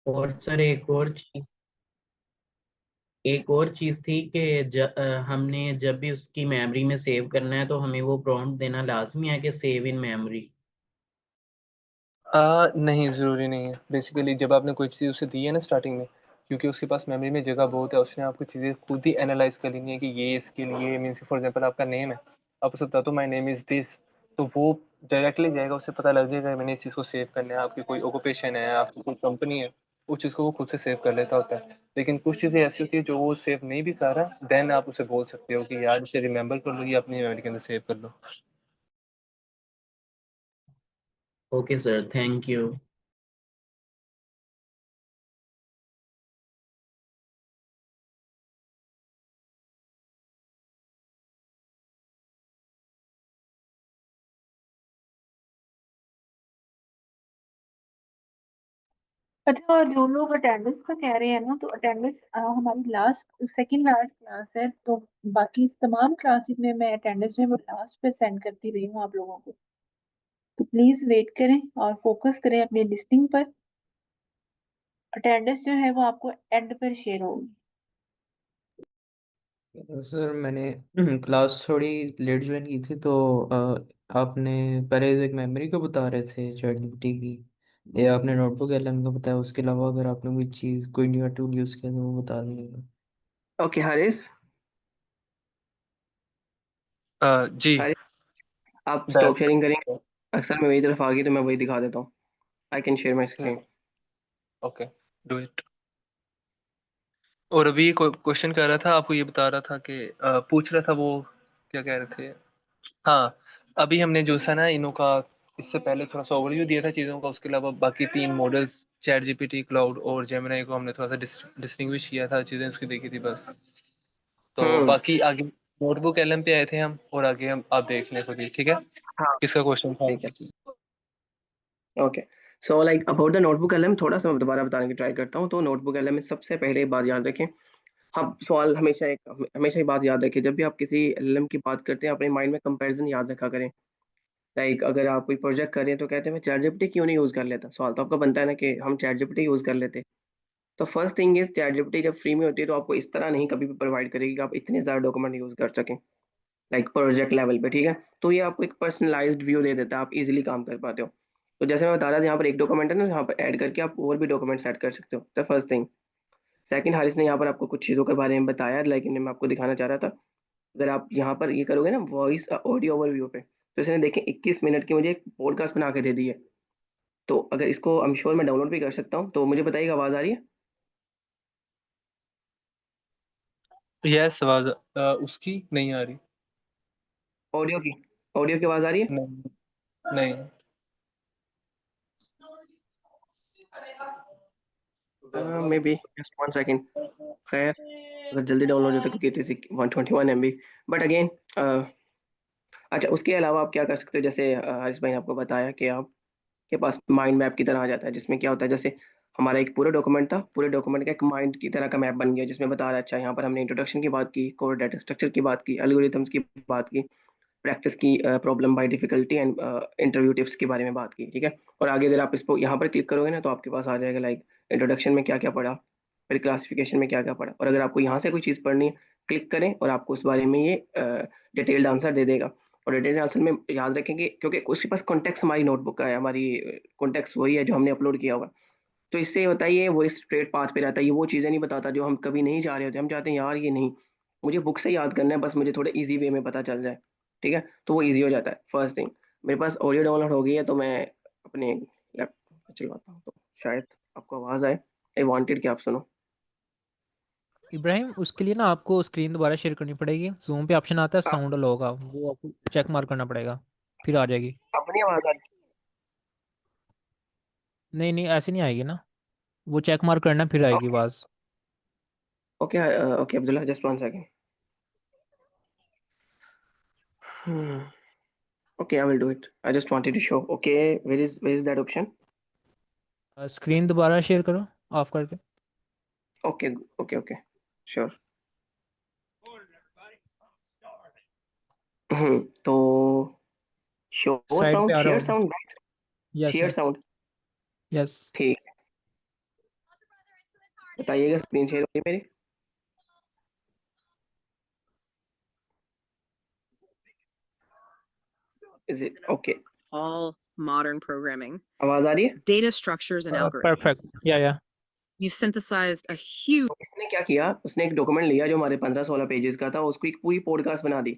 और सर एक और चीज थी कि हमने जब भी उसकी मेमोरी में सेव करना है तो हमें वो प्रॉम्प्ट देना लाजमी है कि सेव इन मेमोरी। नहीं, ज़रूरी नहीं है। बेसिकली जब आपने कोई चीज़ उसे दी है ना स्टार्टिंग में, क्योंकि उसके पास मेमोरी में जगह बहुत है, उसने आपको चीज़ें खुद ही एनालाइज़ कर लेनी है कि ये इसके लिए मीन्स फॉर एग्ज़ाम्पल आपका नेम है, आप उसे बता दो माय नेम इज़ दिस, तो वो डायरेक्टली जाएगा, उसे पता लग जाएगा मैंने इस चीज़ को सेव करना है, आपकी कोई ऑक्यूपेशन है, आपकी कोई कंपनी है, उस चीज़ को वो खुद से सेव कर लेता होता है। लेकिन कुछ चीज़ें ऐसी होती है जो वो सेव नहीं भी कर रहा, देन आप उसे बोल सकते हो कि यार इसे रिमेंबर कर लो या अपनी मेमोरी के अंदर सेव कर लो। Okay sir, thank you. अच्छा, और जो लोग अटेंडेंस का कह रहे हैं ना, तो अटेंडेंस हमारी लास्ट सेकंड लास्ट क्लास है, तो बाकी तमाम क्लासेस में मैं अटेंडेंस में वो लास्ट पे सेंड करती रही हूँ आप लोगों को। तो प्लीज वेट करें और फोकस करें अपनी लिस्टिंग पर। अटेंडेंस जो है वो आपको एंड पर शेयर होगी। सर मैंने क्लास थोड़ी लेट ज्वाइन की थी, तो आपने पहले एक मेमोरी को बता रहे थे चैट जीपीटी की, या आपने नोटबुक एलएम का बताया, उसके अलावा अगर आपने कोई चीज़ कोई न्यू टूल यूज़ किया तो वो बता दीजिएगा। ओके हारिस। जी। हारिस, आप स्टॉप डायरेक्ट। शेयरिंग करेंगे? अक्सर मैं मेरी तरफ आ गई तो मैं वही दिखा देता हूँ। I can share my screen. Okay, do it. और अभी क्वेश्चन कर रहा था, आपको ये बता रहा था कि पूछ रहा था वो, क्या कह रहे थे। हाँ, अभी हमने जो सा ना इनों का इससे पहले थोड़ा सा ओवरव्यू दिया था चीज़ों का, उसके अलावा बाकी 3 मॉडल्स चैट जीपीटी, क्लाउड और जेमिनाई को हमने थोड़ा सा डिस्टिंग्विश किया था, चीज़ें उसकी देखी थी बस। तो हम्म। बाकी आगे नोटबुक एलएम पे आए थे हम, और आगे हम आप देख लें खुद ही, ठीक है। हाँ, किसका क्वेश्चन था? ठीक है। Okay, so like about the notebook LM थोड़ा सा मैं दोबारा बताने की ट्राई करता हूँ। तो नोटबुक एलएम में सबसे पहले एक बात याद रखें। हम सवाल हमेशा ही बात याद रखें, जब भी आप किसी एलएम की बात करते हैं अपने माइंड में कंपैरिजन याद रखा करें। लाइक अगर आप कोई प्रोजेक्ट कर रहे हैं तो कहते हैं मैं चैट जीपीटी क्यों नहीं यूज़ कर लेता। सवाल तो आपका बनता है ना कि हम चैट जीपीटी यूज़ कर लेते। तो first thing is chat GPT जब फ्री में होती है तो आपको इस तरह नहीं कभी भी प्रोवाइड करेगी कि आप इतने ज़्यादा डॉक्यूमेंट यूज़ कर सकें, लाइक प्रोजेक्ट लेवल पे, ठीक है। तो ये आपको एक पर्सनलाइज्ड व्यू दे देता है, आप इजीली काम कर पाते हो। तो जैसे मैं बता रहा था, यहाँ पर एक डॉक्यूमेंट है ना, यहाँ पर ऐड करके आप और भी डॉक्यूमेंट्स ऐड कर सकते हो। The first thing. Second, Haris ने यहाँ पर आपको कुछ चीज़ों के बारे में बताया, लेकिन मैं आपको दिखाना चाह रहा था। अगर आप यहाँ पर ये करोगे ना वॉइस ऑडियो ओवरव्यू पे, तो इसने देखें 21 मिनट की मुझे एक पॉडकास्ट बना के दे दी है। तो अगर इसको आई एम श्योर मैं डाउनलोड भी कर सकता हूँ, तो मुझे बताइएगा आवाज़ आ रही है यस, आवाज उसकी नहीं आ रही। ऑडियो की? ऑडियो की आवाज़ आ रही है? नहीं, नहीं। May be just 1 second. खैर, अगर जल्दी डाउनलोड होता क्योंकि it is 121 MB। But again, अच्छा, उसके अलावा आप क्या कर सकते हो, जैसे हारिस भाई ने आपको बताया कि आपके पास माइंड मैप की तरह आ जाता है, जिसमें क्या होता है, जैसे हमारा एक पूरा डॉक्यूमेंट था, पूरे डॉक्यूमेंट का एक माइंड की तरह का मैप बन गया, जिसमें बता रहा है अच्छा यहाँ पर हमने इंट्रोडक्शन की बात की, कोर डाटा स्ट्रक्चर की बात की, एल्गोरिथम्स की बात की, प्रैक्टिस की, problem by difficulty and interview tips के बारे में बात की, ठीक है। और आगे अगर आप इसको यहाँ पर क्लिक करोगे ना तो आपके पास आ जाएगा लाइक इंट्रोडक्शन में क्या क्या पढ़ा, फिर क्लासिफिकेशन में क्या क्या पढ़ा, और अगर आपको यहाँ से कोई चीज़ पढ़नी है, क्लिक करें और आपको उस बारे में ये डिटेल्ड आंसर दे देगा। और डिटेल्ड आंसर में याद रखेंगे क्योंकि उसके पास कॉन्टेक्स्ट हमारी नोटबुक का है, हमारी कॉन्टेक्स्ट वही है जो हमने अपलोड किया हुआ। तो इससे ये होता है, ये वो स्ट्रेट पाथ पे रहता है, ये वो चीज़ें नहीं बताता जो हम कभी नहीं जा रहे होते। हम चाहते हैं यार ये नहीं, मुझे बुक से याद करना है, बस मुझे थोड़े ईजी वे में पता चल जाए, ठीक है। तो वो ईजी हो जाता है। फर्स्ट थिंग, मेरे पास ऑडियो डाउनलोड हो गई है, तो मैं अपने लैपटॉप पे चलवाता हूँ, तो शायद आपको आवाज़ आए। आई वांटेड कि आप सुनो। इब्राहिम, उसके लिए ना आपको स्क्रीन दोबारा शेयर करनी पड़ेगी। जूम पे ऑप्शन आता है आप साउंड अलाउ का, वो आपको चेक मार्क करना पड़ेगा, फिर आ जाएगी। अपनी आवाज़ आ रही? नहीं नहीं, ऐसे नहीं आएगी ना, वो चेक मार्क करना फिर आएगी ओके आवाज़। Okay okay Abdullah, just 1 second. Okay, I will do it. I just wanted to show. Okay, where is that option? Screen दोबारा शेयर करो ऑफ करके। Okay okay okay, sure. तो शो साइड पे sound, आ रहा शेयर होगा। Sound, right? Yes share yes. Sound, yes. ठीक। बताइएगा, स्क्रीन शेयर होगी मेरी? Is it okay? All modern programming, आवाज आ रही है? data structures and Perfect. algorithms. Yeah. You've synthesized a huge इसने क्या किया, उसने एक डॉक्यूमेंट लिया जो हमारे 15-16 पेजेस का था, उसको एक पूरी पॉडकास्ट बना दी।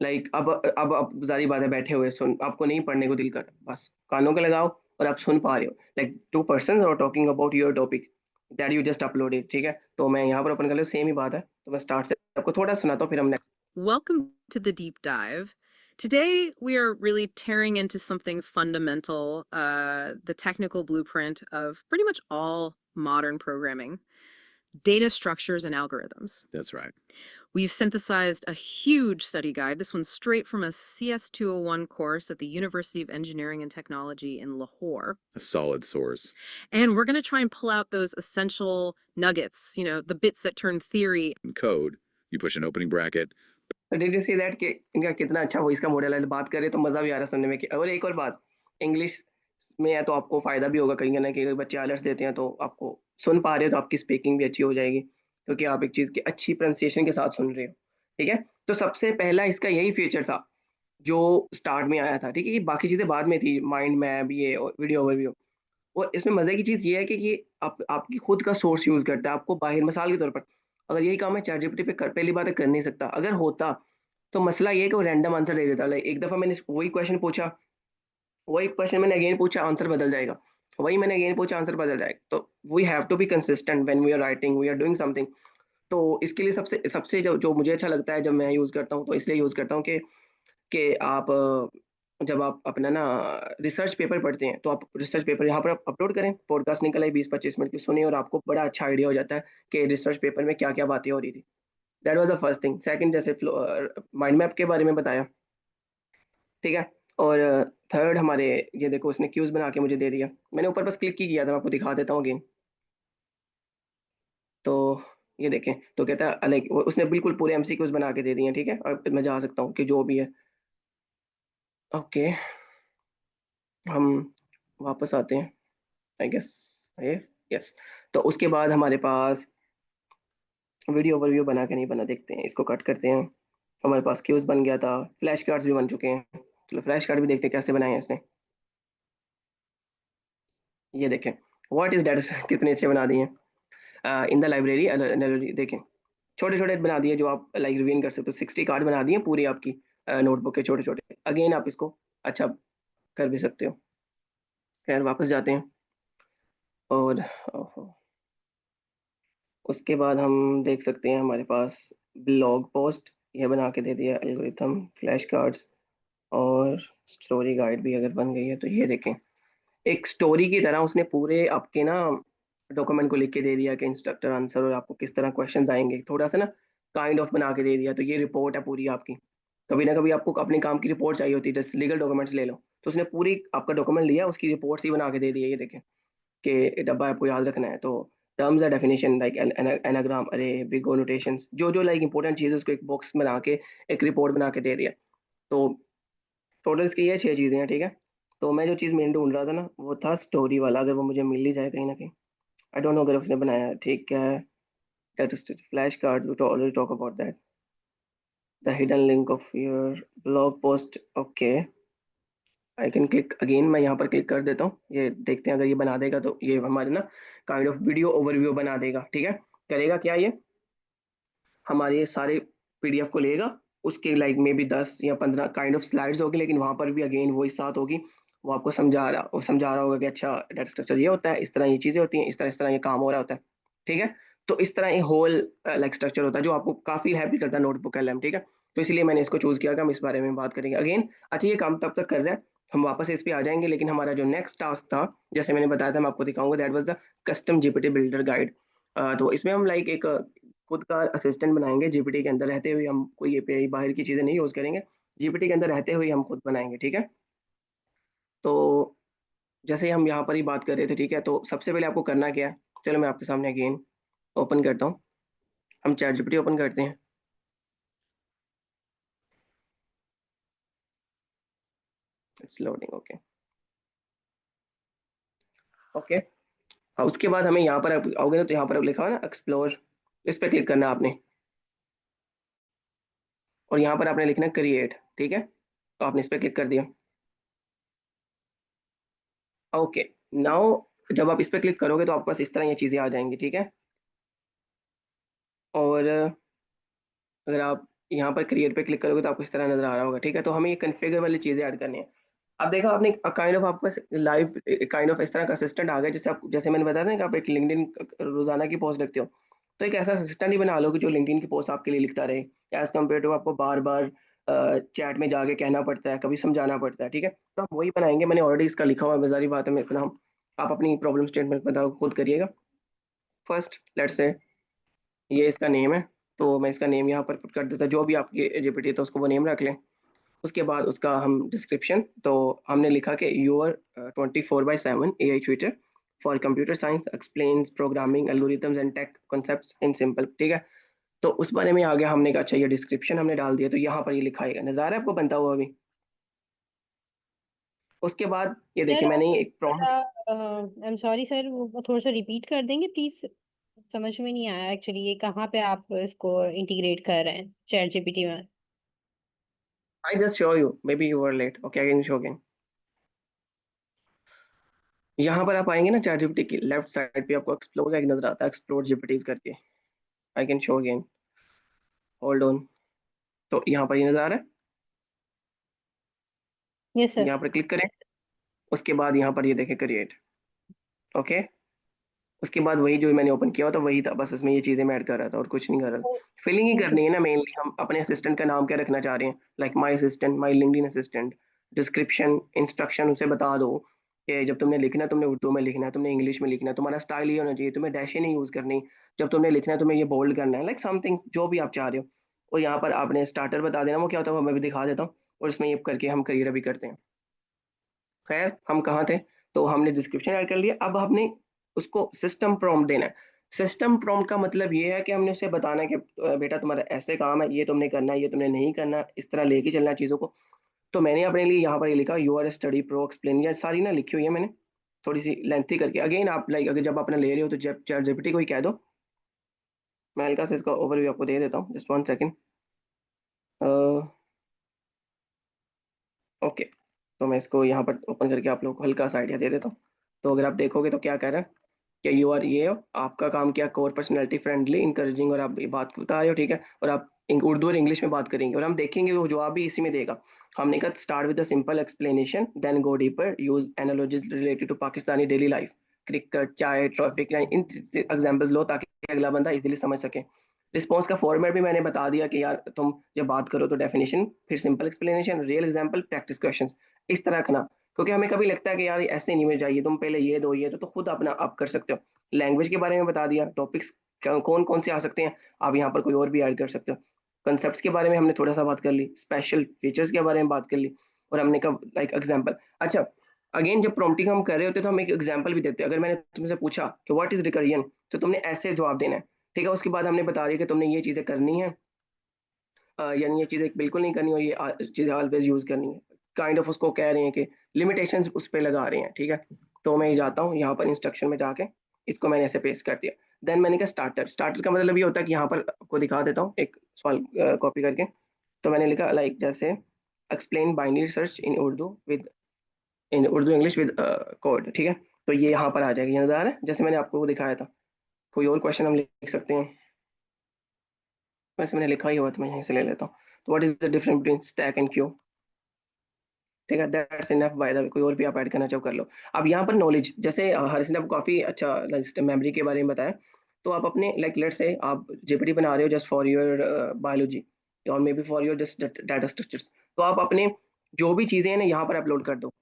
लाइक अब जारी बात है, बैठे हुए सुन, आपको नहीं पढ़ने को दिल कर, बस कानों के लगाओ और आप सुन पा रहे हो। Like 2 persons are talking about your topic that you just uploaded, ठीक है? तो मैं यहाँ पर ओपन कर लिया, सेम ही बात है। तो मैं स्टार्ट से आपको थोड़ा सुनाता हूँ, फिर हम next. Welcome to the deep dive. Today, we are really tearing into something fundamental, the technical blueprint of pretty much all modern programming, data structures and algorithms. That's right. We've synthesized a huge study guide. This one's straight from a CS201 course at the University of Engineering and Technology in Lahore. A solid source. And we're going to try and pull out those essential nuggets, the bits that turn theory. In code, you push an opening bracket. Did you see that कि इनका कितना अच्छा voice का model है, बात करे तो मजा भी आ रहा है सुनने में। और एक और बात, इंग्लिश में है तो आपको फायदा भी होगा कहीं ना कहीं। बच्चे आयलट्स देते हैं तो आपको सुन पा रहे हो तो आपकी स्पीकिंग भी अच्छी हो जाएगी, क्योंकि आप एक चीज़ की अच्छी प्रोनाउंसिएशन के साथ सुन रहे हो, ठीक है? तो सबसे पहला इसका यही फीचर था जो स्टार्ट में आया था, ठीक है? ये बाकी चीज़ें बाद में थी, माइंड मैप, ये वीडियो ओवरव्यू। और इसमें मज़े की चीज़ ये है कि ये आपकी खुद का सोर्स यूज़ करता है। आपको बाहर मिसाल के तौर पर अगर यही काम मैं चैटजीपीटी पे पहली बात है कर नहीं सकता। अगर होता तो मसला ये है कि वो रैंडम आंसर दे देता। लाइक एक दफ़ा मैंने वही क्वेश्चन पूछा, वही क्वेश्चन मैंने अगेन पूछा, आंसर बदल जाएगा। वही मैंने अगेन पूछा, आंसर बदल जाएगा। तो we have to be consistent when we are writing, we are doing something. तो इसके लिए सबसे सबसे जो मुझे अच्छा लगता है जब मैं यूज़ करता हूँ, तो इसलिए यूज़ करता हूँ कि आप जब आप अपना ना रिसर्च पेपर पढ़ते हैं, तो आप रिसर्च पेपर यहाँ पर आप अपलोड करें, पॉडकास्ट निकल आई 20-25 मिनट की, सुनिए और आपको बड़ा अच्छा आइडिया हो जाता है कि रिसर्च पेपर में क्या-क्या बातें हो रही थी। That was the first thing. Second, जैसे माइंड मैप के बारे में बताया, ठीक है? और थर्ड हमारे, ये देखो उसने क्यूज़ बना के मुझे दे दिया। मैंने ऊपर बस क्लिक ही किया था, मैं आपको दिखा देता हूँ अगेन। तो ये देखें, तो कहता है लाइक उसने बिल्कुल पूरे एमसीक्यूज़ बना के दे दिए हैं, ठीक है? अब मैं जा सकता हूँ कि जो भी है। ओके, हम वापस आते हैं आई गेस ये, यस। तो उसके बाद हमारे पास वीडियो ओवरव्यू बना के नहीं बना, देखते हैं, इसको कट करते हैं। हमारे पास क्यूज़ बन गया था, फ्लैश कार्ड्स भी बन चुके हैं। चलो फ्लैश कार्ड भी देखते हैं कैसे बनाए हैं इसने। ये देखें, व्हाट इज़ दैट कितने अच्छे बना दिए हैं। इन द लाइब्रेरी देखें, छोटे-छोटे बना दिए जो आप लाइक रिवीन कर सकते हो। 60 कार्ड बना दिए पूरी आपकी नोटबुक के छोटे-छोटे। अगेन आप इसको अच्छा कर भी सकते हो। खैर वापस जाते हैं और ओहो! उसके बाद हम देख सकते हैं हमारे पास ब्लॉग पोस्ट ये बना के दे दिया, एल्गोरिथम, फ्लैश कार्ड्स और स्टोरी गाइड भी अगर बन गई है तो ये देखें। एक स्टोरी की तरह उसने पूरे आपके ना डॉक्यूमेंट को लिख के दे दिया कि इंस्ट्रक्टर आंसर और आपको किस तरह क्वेश्चंस आएँगे। थोड़ा-सा ना काइंड ऑफ बना के दे दिया, तो ये रिपोर्ट है पूरी आपकी। कभी ना कभी आपको अपने काम की रिपोर्ट चाहिए होती है, जैसे लीगल डॉक्यूमेंट्स ले लो, तो उसने पूरी आपका डॉक्यूमेंट लिया, उसकी रिपोर्ट्स ही बना के दे दी है, ये देखें। कि डब्बा आपको याद रखना है। तो terms and definition like anagram, अरे, बिग ओ नोटेशंस, जो लाइक इंपॉर्टेंट चीज़ है उसको एक बॉक्स बना के एक रिपोर्ट बना के दे दिया। तो टोटल इसकी ये 6 चीज़ें हैं, ठीक है? तो मैं जो चीज़ मेन ढूँढ रहा था ना, वो था स्टोरी वाला, अगर वो मुझे मिल ही जाए कहीं न कहीं। आई डोंट नो अगर उसने बनाया है, ठीक है? That is flash card, we already talk about that. The hidden link of your blog post, okay. I can click again, मैं यहाँ पर क्लिक कर देता हूँ। ये देखते हैं अगर ये बना देगा तो ये हमारे ना काइंड ऑफ वीडियो ओवरव्यू बना देगा, ठीक है? करेगा क्या ये? हमारे सारे पीडीएफ को लेगा, उसके लाइक मे बी 10 या 15 काइंड ऑफ स्लाइड्स होगी, लेकिन वहाँ पर भी अगेन वही साथ होगी। वो आपको समझा रहा होगा कि अच्छा डाटा स्ट्रक्चर ये होता है, इस तरह ये चीज़ें होती हैं, इस तरह ये काम हो रहा होता है, ठीक है? तो इस तरह ये होल लाइक स्ट्रक्चर होता है जो आपको काफ़ी हेल्प भी करता है नोटबुक एलएम, ठीक है? तो इसलिए मैंने इसको चूज़ किया कि हम इस बारे में बात करेंगे। अगेन अच्छा ये काम तब तक कर रहा है, हम वापस इस पे आ जाएँगे, लेकिन हमारा जो नेक्स्ट टास्क था, जैसे मैंने बताया था मैं आपको दिखाऊँगा, that was the custom GPT builder guide. तो इसमें हम लाइक एक खुद का असिस्टेंट बनाएँगे जीपीटी के अंदर रहते हुए, हम कोई एपीआई बाहर की चीज़ें नहीं यूज़ करेंगे। जीपीटी के अंदर रहते हुए हम खुद बनाएँगे, ठीक है? तो जैसे हम यहाँ पर ही बात कर रहे थे, ठीक है? तो सबसे पहले आपको करना क्या है? चलो मैं आपके सामने अगेन ओपन करता हूँ। हम चैट जीपीटी ओपन करते हैं। It's loading, okay. ओके, उसके बाद हमें यहाँ पर आप आओगे ना, तो यहाँ पर लिखा हुआ ना एक्सप्लोर, इस पर क्लिक करना आपने, और यहाँ पर आपने लिखना क्रिएट, ठीक है। तो आपने इस पर क्लिक कर दिया। ओके, नाउ जब आप इस पर क्लिक करोगे तो आपके पास इस तरह ये चीज़ें आ जाएंगी, ठीक है। और अगर आप यहाँ पर क्रिएट पे क्लिक करोगे तो आपको इस तरह नजर आ रहा होगा, ठीक है। तो हमें ये कन्फिगर वाली चीज़ें ऐड करनी है। अब देखा आपने काइंड ऑफ आपके पास लाइव काइंड ऑफ इस तरह का असिस्टेंट आ गया, जैसे आप, जैसे मैंने बताया था कि आप एक लिंक्डइन रोजाना की पोस्ट लिखते हो, तो एक ऐसा असिस्टेंट ही बना लो कि जो लिंक्डइन की पोस्ट आपके लिए लिखता रहे, एज कम्पेयर टू आपको बार बार चैट में जाके कहना पड़ता है, कभी समझाना पड़ता है, ठीक है। तो हम वही बनाएंगे, मैंने ऑलरेडी इसका लिखा हुआ है, बाजारी बात है, मैं इतना आप अपनी प्रॉब्लम स्टेटमेंट बताओ खुद करिएगा। फर्स्ट लेट्स से ये इसका नेम है, तो मैं इसका नेम यहाँ पर पुट कर देता, जो भी आपकी जीपीटी तो उसको वो नेम रख लें। उसके बाद उसका हम डिस्क्रिप्शन, तो हमने लिखा कि you're 24/7 AI tutor for computer science explains programming algorithms and tech concepts in simple, ठीक है। तो उस बारे में आ गया, हमने कहा अच्छा ये डिस्क्रिप्शन हमने डाल दिया, तो यहाँ पर ये लिखा है, नजर आ रहा है आपको बनता हुआ अभी। उसके बाद ये देखिए सर मैंने एक prompt, I am sorry sir, वो थोड़ा सा रिपीट कर देंगे प्लीज, समझ में नहीं आया एक्चुअली ये कहाँ पे आप इसको इंटीग्रेट कर रहे हैं चैट जीपीटी में। I just show you, maybe you are late, okay again show again. यहाँ पर आप आएंगे ना चैट जीपीटी की लेफ्ट साइड पे आपको एक्सप्लोर का एक नजर आता है, एक्सप्लोर जीपीटीज करके, I can show again, hold on. तो यहाँ पर ये नजर आ रहा है, यस सर। यहाँ पर क्लिक करें। उसके बाद यहाँ पर ये देखें क्रिएट, ओके। उसके बाद वही जो मैंने ओपन किया हुआ था वही था, बस उसमें ये चीजें मैं ऐड कर रहा था और कुछ नहीं कर रहा था। फिलिंग ही करनी है ना मेनली, हम अपने असिस्टेंट का नाम क्या रखना चाह रहे हैं, like my assistant, my LinkedIn assistant. Description instruction उसे बता दो कि जब तुमने लिखना है तुमने उर्दू में लिखना है, तुमने इंग्लिश में लिखना है, तुम्हारा स्टाइल ये होना चाहिए, तुम्हें डैशे नहीं यूज करनी, जब तुमने लिखना है तुम्हें ये बोल्ड करना है, लाइक समथिंग जो भी आप चाह रहे हो। और यहाँ पर आपने स्टार्टर बता देना, वो क्या होता है वो मैं भी दिखा देता हूँ, और इसमें ये करके हम करियर भी करते हैं। खैर हम कहाँ थे, तो हमने डिस्क्रिप्शन ऐड कर लिया, अब हमने उसको सिस्टम प्रॉम्प्ट देना है। सिस्टम प्रॉम्प्ट का मतलब ये है कि हमने उसे बताना है कि बेटा तुम्हारा ऐसे काम है, ये तुमने करना है, ये तुमने नहीं करना, इस तरह लेके चलना है चीज़ों को। तो मैंने अपने लिए यहाँ पर ये लिखा you are study pro explain, ये सारी ना लिखी हुई है मैंने, थोड़ी सी लेंथी करके। अगेन आप लाइक अगर जब अपना ले रहे हो तो चैट जीपीटी को ही कह दो। मैं हल्का से इसका ओवरव्यू आपको दे देता हूँ, जस्ट 1 सेकेंड। ओके, तो मैं इसको यहाँ पर ओपन करके आप लोगों को हल्का सा आइडिया दे देता हूँ। तो अगर आप देखोगे तो क्या कह रहा है कि यू आर ये हो, आपका काम क्या, कोर पर्सनैलिटी फ्रेंडली इंकरेजिंग, और आप ये बात बता रहे हो, ठीक है। और आप उर्दू और इंग्लिश में बात करेंगे, और हम देखेंगे वो जवाब भी इसी में देगा। हमने कहा start with a simple explanation then go deeper, use analogies related to Pakistani daily life, cricket, chai, traffic, in examples लो ताकि अगला बंदा इजीली समझ सके। रिस्पॉन्स का फॉर्मेट भी मैंने बता दिया कि यार तुम जब बात करो तो डेफिनेशन, फिर simple explanation, real example, practice questions, इस तरह का ना। क्योंकि हमें कभी लगता है कि यार ऐसे नहीं में चाहिए, तुम पहले ये दो, ये तो खुद अपना आप कर सकते हो। लैंग्वेज के बारे में बता दिया, टॉपिक्स कौन कौन से आ सकते हैं, आप यहाँ पर कोई और भी ऐड कर सकते हो। कंसेप्ट के बारे में हमने थोड़ा सा बात कर ली, स्पेशल फीचर्स के बारे में बात कर ली, और हमने कहा लाइक एग्जाम्पल। अच्छा, अगेन जब प्रॉम्प्टिंग हम कर रहे होते तो हम एक एग्जाम्पल भी देते हैं। अगर मैंने तुमसे पूछा कि व्हाट इज रिकरियन, तो तुमने ऐसे जवाब देना है, ठीक है। उसके बाद हमने बता दिया कि तुमने ये चीज़ें करनी है, यानी ये चीज़ें बिल्कुल नहीं करनी और ये चीज़ें ऑलवेज यूज़ करनी है। काइंड ऑफ उसको कह रहे हैं कि लिमिटेशंस उस पर लगा रहे हैं, ठीक है। तो मैं जाता हूँ यहाँ पर इंस्ट्रक्शन में जाके, इसको मैंने ऐसे पेस्ट कर दिया। देन मैंने कहा स्टार्टर, स्टार्टर का मतलब ये होता है कि यहाँ पर आपको दिखा देता हूँ एक सवाल कॉपी करके। तो मैंने लिखा लाइक जैसे explain binary search in Urdu English with code, ठीक है। तो ये यहाँ पर आ जाएगा, ये नज़र आ रहा है जैसे मैंने आपको वो दिखाया था। कोई और क्वेश्चन हम लिख सकते हैं, वैसे मैंने लिखा ही हुआ तो मैं यहीं से ले लेता हूँ। तो what is the difference between stack and Q, ठीक है। That's enough by the way, कोई और भी आप ऐड करना चाहो कर लो। अब यहाँ पर नॉलेज, जैसे हरीश ने आपको काफ़ी अच्छा मेमोरी के बारे में बताया, तो आप अपने लाइक लेट्स से आप जीपीटी बना रहे हो जस्ट फॉर योर बायोलॉजी, और may be for your just data structures, तो आप अपने जो भी चीज़ें हैं ना यहाँ पर अपलोड कर दो,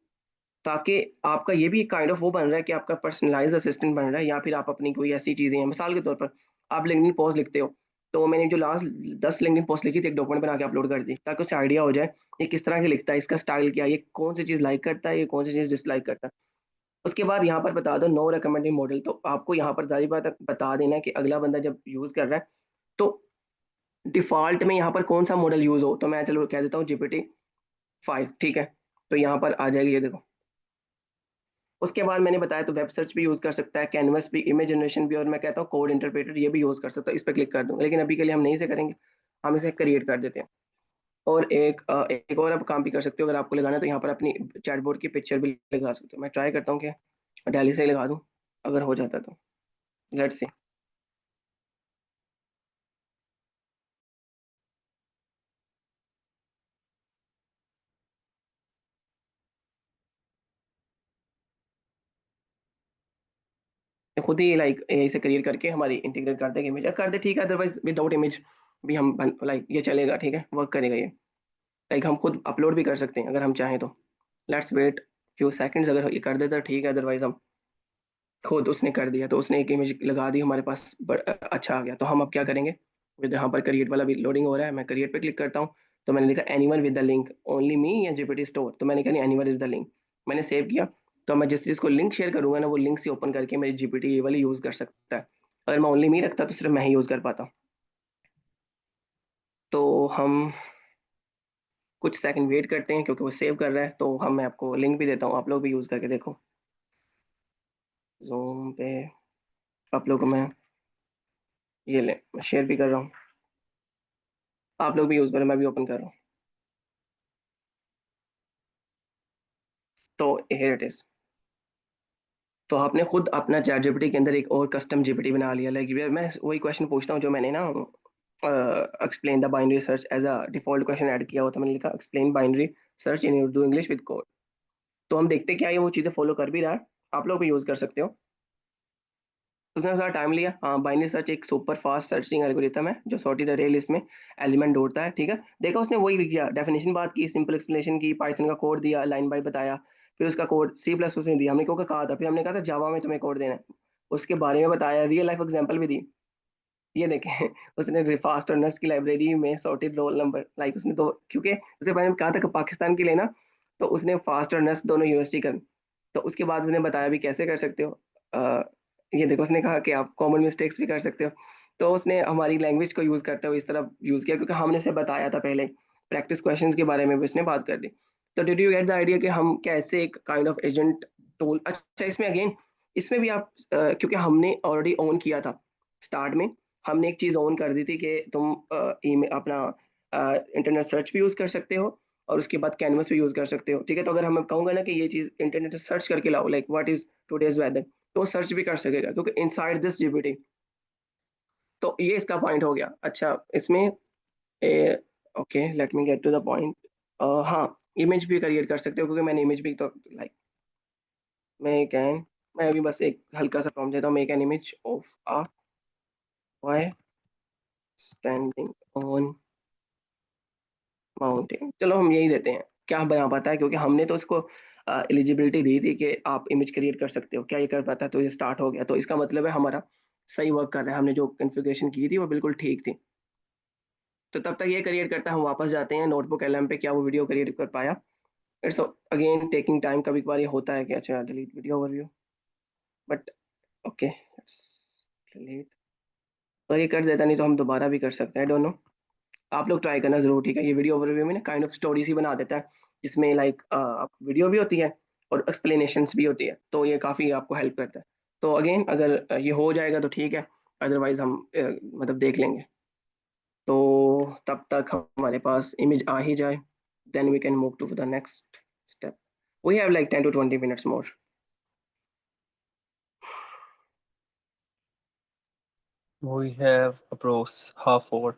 ताकि आपका ये भी काइंड ऑफ वो बन रहा है कि आपका पर्सनलाइज असिस्टेंट बन रहा है। या फिर आप अपनी कोई ऐसी चीज़ें हैं, मिसाल के तौर पर आप लिंक्डइन पोस्ट लिखते हो, तो मैंने जो लास्ट 10 लिंक्डइन पोस्ट लिखी थी एक डॉक्यूमेंट बना के अपलोड कर दी, ताकि उससे आइडिया हो जाए ये किस तरह की लिखता है, इसका स्टाइल क्या है, ये कौन सी चीज़ लाइक करता है, ये कौन सी चीज़ डिसलाइक करता है। उसके बाद यहाँ पर बता दो नो रिकमेंडिंग मॉडल, तो आपको यहाँ पर जारी बात बता देना है कि अगला बंदा जब यूज़ कर रहा है तो डिफॉल्ट में यहाँ पर कौन सा मॉडल यूज़ हो। तो मैं चलो कह देता हूँ GPT 5, ठीक है। तो यहाँ पर आ जाएगी, ये देखो उसके बाद मैंने बताया तो वेब सर्च भी यूज़ कर सकता है, कैनवस भी, इमेज जनरेशन भी, और मैं कहता हूँ कोड इंटरप्रेटर ये भी यूज़ कर सकता है। इस पे क्लिक कर दूँगा, लेकिन अभी के लिए हम नहीं इसे करेंगे, हम इसे क्रिएट कर देते हैं। और एक और आप काम भी कर सकते हो, अगर आपको लगाना है तो यहाँ पर अपनी चैटबॉट की पिक्चर भी लगा सकते हो। मैं ट्राई करता हूँ कि डेली से ही लगा दूँ, अगर हो जाता है तो। Let's see. खुद ही लाइक इसे क्रिएट करके हमारी इंटीग्रेट कर देगा इमेज, कर दे ठीक है, अदरवाइज विदाउट इमेज भी हम लाइक ये चलेगा, ठीक है, वर्क करेगा ये। लाइक हम खुद अपलोड भी कर सकते हैं अगर हम चाहें तो। लेट्स वेट फ्यू सेकंड्स, अगर ये कर देता ठीक है, अदरवाइज हम खुद, उसने कर दिया तो उसने एक इमेज लगा दी हमारे पास, अच्छा आ गया। तो हम अब क्या करेंगे, विद यहाँ पर क्रिएट वाला भी लोडिंग हो रहा है, मैं क्रिएट पे क्लिक करता हूँ। तो मैंने लिखा anyone with the link, only me या जीपीटी स्टोर, तो मैंने कहा एनीवन विद द लिंक, मैंने सेव किया। तो मैं जिस चीज़ को लिंक शेयर करूंगा ना, वो लिंक से ओपन करके मेरी जीपीटी ये वाली यूज़ कर सकता है। अगर मैं ओनली मी रखता तो सिर्फ मैं ही यूज़ कर पाता। तो हम कुछ सेकंड वेट करते हैं क्योंकि वो सेव कर रहा है। तो हम, मैं आपको लिंक भी देता हूँ, आप लोग भी यूज़ करके देखो। जूम पे आप लोग को मैं ये ले शेयर भी कर रहा हूँ, आप लोग भी यूज़ करो, मैं भी ओपन कर रहा हूँ। तो हियर इट इज़। तो आपने खुद अपना चैट जीपीटी के अंदर एक और कस्टम जीपीटी बना लिया। लाइक मैं वही क्वेश्चन पूछता हूँ जो मैंने ना explain the binary search as a default question add किया हुआ था। मैंने लिखा explain binary search in Urdu English with code. तो हम देखते क्या ये वो चीज़ें फॉलो कर भी रहा है, आप लोग भी यूज़ कर सकते हो। उसने थोड़ा टाइम लिया। हाँ, बाइनरी सर्च एक सुपर फास्ट सर्चिंग एल्गोरिथम है जो सॉर्टेड अरे लिस्ट में एलिमेंट ढूंढता है, ठीक है। देखा उसने वही किया, डेफिनेशन बात की, सिंपल एक्सप्लेनेशन की, पाइथन का कोड दिया, लाइन बाय बताया, फिर उसका कोड सी प्लस उसने दिया, हमने क्योंकि कहा था, फिर हमने कहा था जावा में तुम्हें कोड देना है, उसके बारे में बताया, रियल लाइफ एग्जांपल भी दी। ये देखें उसने फास्ट और नस्ट की लाइब्रेरी में सॉर्टेड रोल नंबर, लाइक उसने दो, क्योंकि जैसे मैंने कहा था कि पाकिस्तान के लिए ना, तो उसने फास्ट और नस्ट दोनों यूनिवर्सिटी कर। तो उसके बाद उसने बताया भी कैसे कर सकते हो। ये देखो उसने कहा कि आप कॉमन मिस्टेक्स भी कर सकते हो। तो उसने हमारी लैंग्वेज को यूज़ करते हुए इस तरह यूज़ किया, क्योंकि हमने उसे बताया था पहले, प्रैक्टिस क्वेश्चंस के बारे में भी उसने बात कर दी। तो did you get the idea कि हम कैसे एक काइंड ऑफ एजेंट टूल। अच्छा, इसमें अगेन, इसमें भी आप क्योंकि हमने ऑलरेडी ऑन किया था स्टार्ट में, हमने एक चीज़ ऑन कर दी थी कि तुम अपना इंटरनेट सर्च भी यूज़ कर सकते हो और उसके बाद कैनवस भी यूज़ कर सकते हो, ठीक है। तो अगर हम कहूँगा ना कि ये चीज़ इंटरनेट से सर्च करके लाओ, like what is today's weather, तो सर्च भी कर सकेगा क्योंकि इनसाइड दिस जीपीटी। तो ये इसका पॉइंट हो गया। अच्छा, इसमें okay, let me get to the point. हाँ, इमेज भी क्रिएट कर सकते हो, क्योंकि मैंने इमेज भी तो लाइक मैं कैन, मैं अभी बस एक हल्का सा प्रॉम्प्ट देता हूँ, make an image of a boy standing on mountain. चलो हम यही देते हैं, क्या बना पाता है, क्योंकि हमने तो इसको एलिजिबिलिटी दी थी कि आप इमेज क्रिएट कर सकते हो, क्या ये कर पाता है, तो ये स्टार्ट हो गया। तो इसका मतलब है हमारा सही वर्क कर रहा है, हमने जो कॉन्फ़िगरेशन की थी वो बिल्कुल ठीक थी। तो तब तक ये क्रिएट करता है, हम वापस जाते हैं नोटबुक एलएम पे, क्या वो वीडियो क्रिएट कर पाया। इट्स अगेन टेकिंग टाइम, कभी कभार ये होता है कि अच्छा delete video overview, but okay let's delete. और ये कर देता, नहीं तो हम दोबारा भी कर सकते हैं, डोंट नो, आप लोग ट्राई करना जरूर, ठीक है। ये वीडियो ओवरव्यू में ना काइंड ऑफ स्टोरी सी बना देता है, जिसमें लाइक वीडियो भी होती है और एक्सप्लेनेशंस भी होती है, तो ये काफ़ी आपको हेल्प करता है। तो अगेन अगर ये हो जाएगा तो ठीक है, अदरवाइज हम मतलब देख लेंगे। तो तब तक हमारे पास इमेज आ ही जाए, then we can move to the next step. We have like 10 to 20 minutes मोर। We have approx half hour.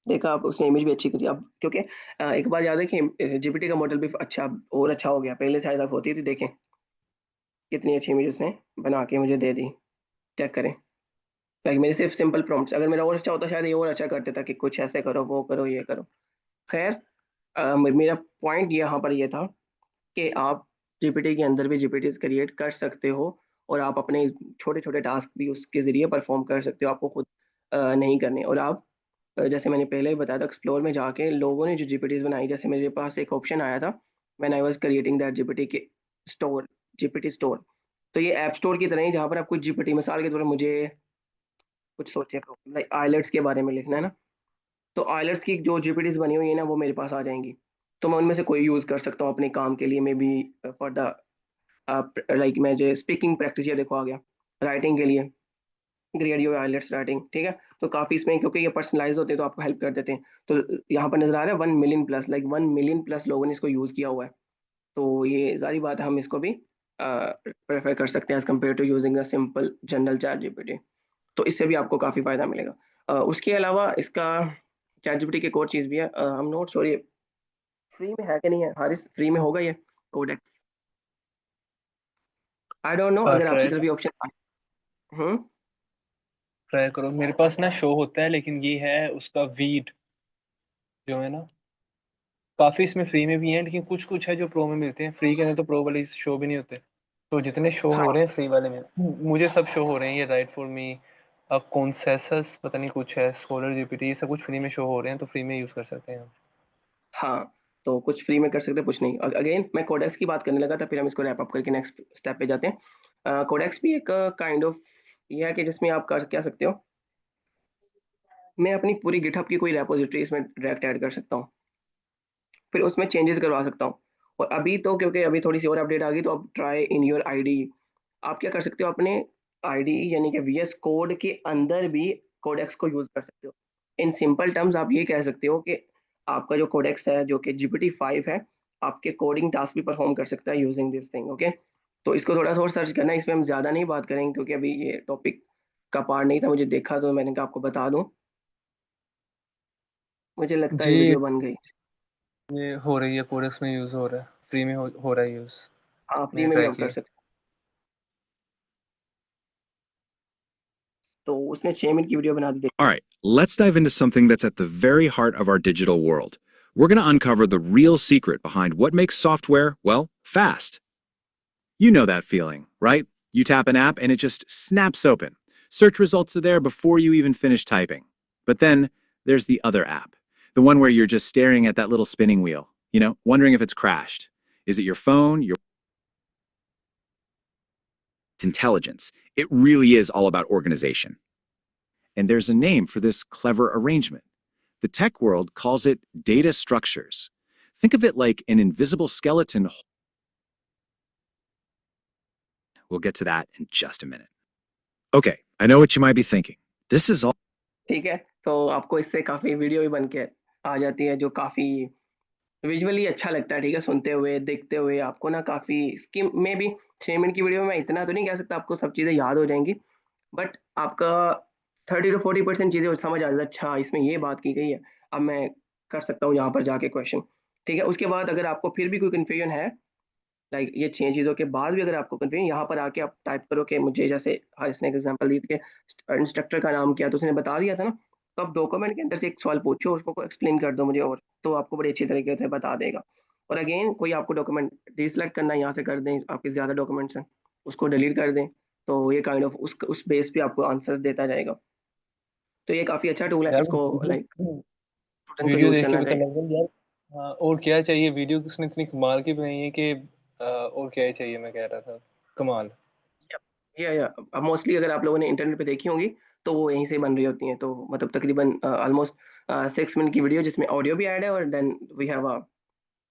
देखा आप, उसने इमेज भी अच्छी करी अब, क्योंकि एक बार याद है कि जीपीटी का मॉडल भी अच्छा और अच्छा हो गया, पहले शायद होती थी, देखें कितनी अच्छी इमेज उसने बना के मुझे दे दी, चेक करें। लाइक मेरे सिर्फ सिंपल प्रॉम्प्ट्स, अगर मेरा और अच्छा होता शायद ये और अच्छा करते था कि कुछ ऐसे करो, वो करो, ये करो। खैर, मेरा पॉइंट यहाँ पर ये था कि आप जीपीटी के अंदर भी जीपीटीज क्रिएट कर सकते हो और आप अपने छोटे छोटे टास्क भी उसके ज़रिए परफॉर्म कर सकते हो, आपको खुद नहीं करने। और आप जैसे मैंने पहले ही बताया था, एक्सप्लोर में जाके लोगों ने जो जीपीटीज बनाई, जैसे मेरे पास एक ऑप्शन आया था when I was creating that GPT के स्टोर, जीपीटी स्टोर। तो ये ऐप स्टोर की तरह ही, जहाँ पर आप कुछ जीपीटी, मिसाल के तौर पर मुझे कुछ सोचे लाइक आइलेट्स के बारे में लिखना है ना, तो आइलेट्स की जो जीपीटीज बनी हुई है ना, वो मेरे पास आ जाएंगी। तो मैं उनमें से कोई यूज़ कर सकता हूँ अपने काम के लिए, may be for the like मैं जो स्पीकिंग प्रैक्टिस, ये देखो आ गया, राइटिंग के लिए ग्रेड योर आइलेट्स राइटिंग, ठीक है। तो काफ़ी इसमें क्योंकि ये पर्सनलाइज होते हैं तो आपको हेल्प कर देते हैं। तो यहाँ पर नज़र आ रहा है 1 million plus, like 1 million plus लोगों ने इसको यूज़ किया हुआ है। तो ये ज़ाहिर बात है हम इसको भी प्रेफर कर सकते हैं as compared to using a simple general chat GPT. तो इससे भी आपको काफ़ी फ़ायदा मिलेगा। उसके अलावा इसका चैट जीपीटी की एक और चीज़ भी है, आई एम नॉट श्योर ये फ्री में है कि नहीं है। हारिस, फ्री में होगा ये कोडेक्स? आई डोंट नो, अगर आपकी ट्राई तरफ ये ऑप्शन ट्राई करो। मेरे पास ना शो होता है, लेकिन ये है उसका वीड जो है ना, काफ़ी इसमें फ्री में भी हैं, लेकिन कुछ कुछ है जो प्रो में मिलते हैं। फ्री के अंदर तो प्रो वाले शो भी नहीं होते। तो जितने शो हाँ हो रहे हैं फ्री वाले में, मुझे सब शो हो रहे हैं। ये राइट फॉर मी, अब कॉन्सेसस पता नहीं कुछ है, स्कॉलर जीपीटी, ये सब कुछ फ्री में शो हो रहे हैं, तो फ्री में यूज़ कर सकते हैं हम। हाँ, तो कुछ फ्री में कर सकते हैं, कुछ नहीं। अगेन मैं कोडेक्स की बात करने लगा था, फिर हम इसको रैप अप करके नेक्स्ट स्टेप पे जाते हैं। कोडेक्स भी एक काइंड ऑफ ये है कि जिसमें आप कर क्या सकते हो, मैं अपनी पूरी गिटहब की कोई रेपोजिटरी इसमें डायरेक्ट ऐड कर सकता हूँ, फिर उसमें चेंजेस करवा सकता हूँ। और अभी तो क्योंकि अभी थोड़ी सी और अपडेट आ गई, तो अब ट्राई इन योर आईडी, आप क्या कर सकते हो, अपने आईडी यानी कि वीएस कोड के अंदर भी कोडेक्स को यूज कर सकते हो। इन सिंपल टर्म्स आप ये कह सकते हो कि आपका जो कोडेक्स है जो कि GPT-5 है, आपके कोडिंग टास्क भी परफॉर्म कर सकता है यूजिंग दिस थिंग, ओके। तो इसको थोड़ा सा और सर्च करना है, इसमें हम ज़्यादा नहीं बात करेंगे क्योंकि अभी ये टॉपिक का पार्ट नहीं था, मुझे देखा तो मैंने कहा आपको बता दूं। मुझे लगता है जी, ये वीडियो बन गई। ये हो रही है, कोडेक्स में यूज़ हो रहा है, फ्री में हो रहा है यूज़। हाँ, फ्री मैंने में भी ट्राई आप कर किया। सकते हो। तो उसने 6 मिनट की वीडियो बना दी। All right, let's dive into something that's at the very heart of our digital world. We're going to uncover the real secret behind what makes software, well, fast. You know that feeling, right? You tap an app and it just snaps open. Search results are there before you even finish typing. But then there's the other app, the one where you're just staring at that little spinning wheel, wondering if it's crashed. Is it your phone, your intelligence? It really is all about organization. And there's a name for this clever arrangement. The tech world calls it data structures. Think of it like an invisible skeleton. We'll get to that in just a minute. Okay, I know what you might be thinking. This is all. ठीक है, तो आपको इससे काफ़ी video भी बन के आ जाती है जो काफ़ी विजुअली अच्छा लगता है, ठीक है? सुनते हुए, देखते हुए आपको ना काफ़ी इसकी में भी 6 मिनट की वीडियो में मैं इतना तो नहीं कह सकता आपको सब चीज़ें याद हो जाएँगी, बट आपका 30 टू 40% चीज़ें समझ आ जाती है, अच्छा इसमें ये बात की गई है, अब मैं कर सकता हूँ यहाँ पर जाके क्वेश्चन, ठीक है? उसके बाद अगर आपको फिर भी कोई कन्फ्यूजन है, लाइक ये 6 चीज़ों के बाद भी अगर आपको कन्फ्यूजन, यहाँ पर आके आप टाइप करो कि मुझे जैसे इसने एक एग्ज़ाम्पल दी थी कि इंस्ट्रक्टर का नाम क्या है, तो उसने बता दिया था ना, तो आप डॉक्यूमेंट के अंदर से एक सवाल पूछो, उसको एक्सप्लेन कर दो मुझे और, तो आपको बड़ी अच्छी तरीके से बता देगा। और अगेन कोई आपको डॉक्यूमेंट डिसेलेक्ट करना है, यहाँ से कर दें, आपके ज़्यादा डॉक्यूमेंट्स हैं, उसको डिलीट कर दें, तो ये काइंड ऑफ उस बेस पे आपको आंसर्स देता जाएगा। तो ये काफ़ी अच्छा टूल है, यार इसको वीडियो लाइक स्टूडेंट को वीडियो यूज़ देख के करना पता चाहिए। लग गया यार। हाँ, और क्या चाहिए, वीडियो उसने इतनी कमाल की बनाई है कि और क्या ही चाहिए, मैं कह रहा था कमाल। या अब मोस्टली अगर आप लोगों ने इंटरनेट पे देखी होंगी, तो वो यहीं से बन रही होती हैं। तो मतलब तकरीबन ऑलमोस्ट 6 मिनट की वीडियो जिसमें ऑडियो भी ऐड है और then we have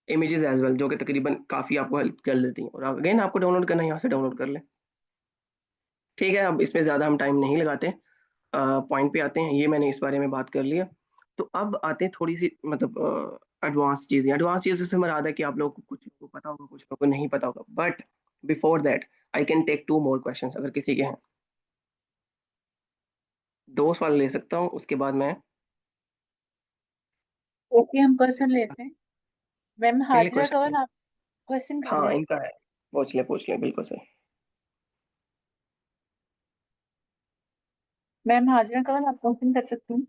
images as well, जो कि तकरीबन काफ़ी आपको हेल्प कर देती हैं। और अगेन आपको डाउनलोड करना है, यहाँ से डाउनलोड कर लें। ठीक है, अब इसमें ज़्यादा हम टाइम नहीं लगाते, पॉइंट पे आते हैं। ये मैंने इस बारे में बात कर लिया। तो अब आते हैं थोड़ी-सी मतलब एडवांस चीज़ें। एडवांस चीज़ों से मुराद है कि आप लोगों को कुछ लोगों को पता होगा, कुछ लोगों को नहीं पता होगा। But before that I can take 2 more questions अगर किसी के हैं। 2 सवाल ले सकता हूँ, उसके बाद मैं ओके, हम क्वेश्चन लेते हैं। मैम पहले हाजिरा क्वेश्चन। कवन, आप क्वेश्चन कर हाँ, लें। इनका है। पूछ लें, बिल्कुल सही। मैम हाजिरा कवन, आप क्वेश्चन कर सकती हैं।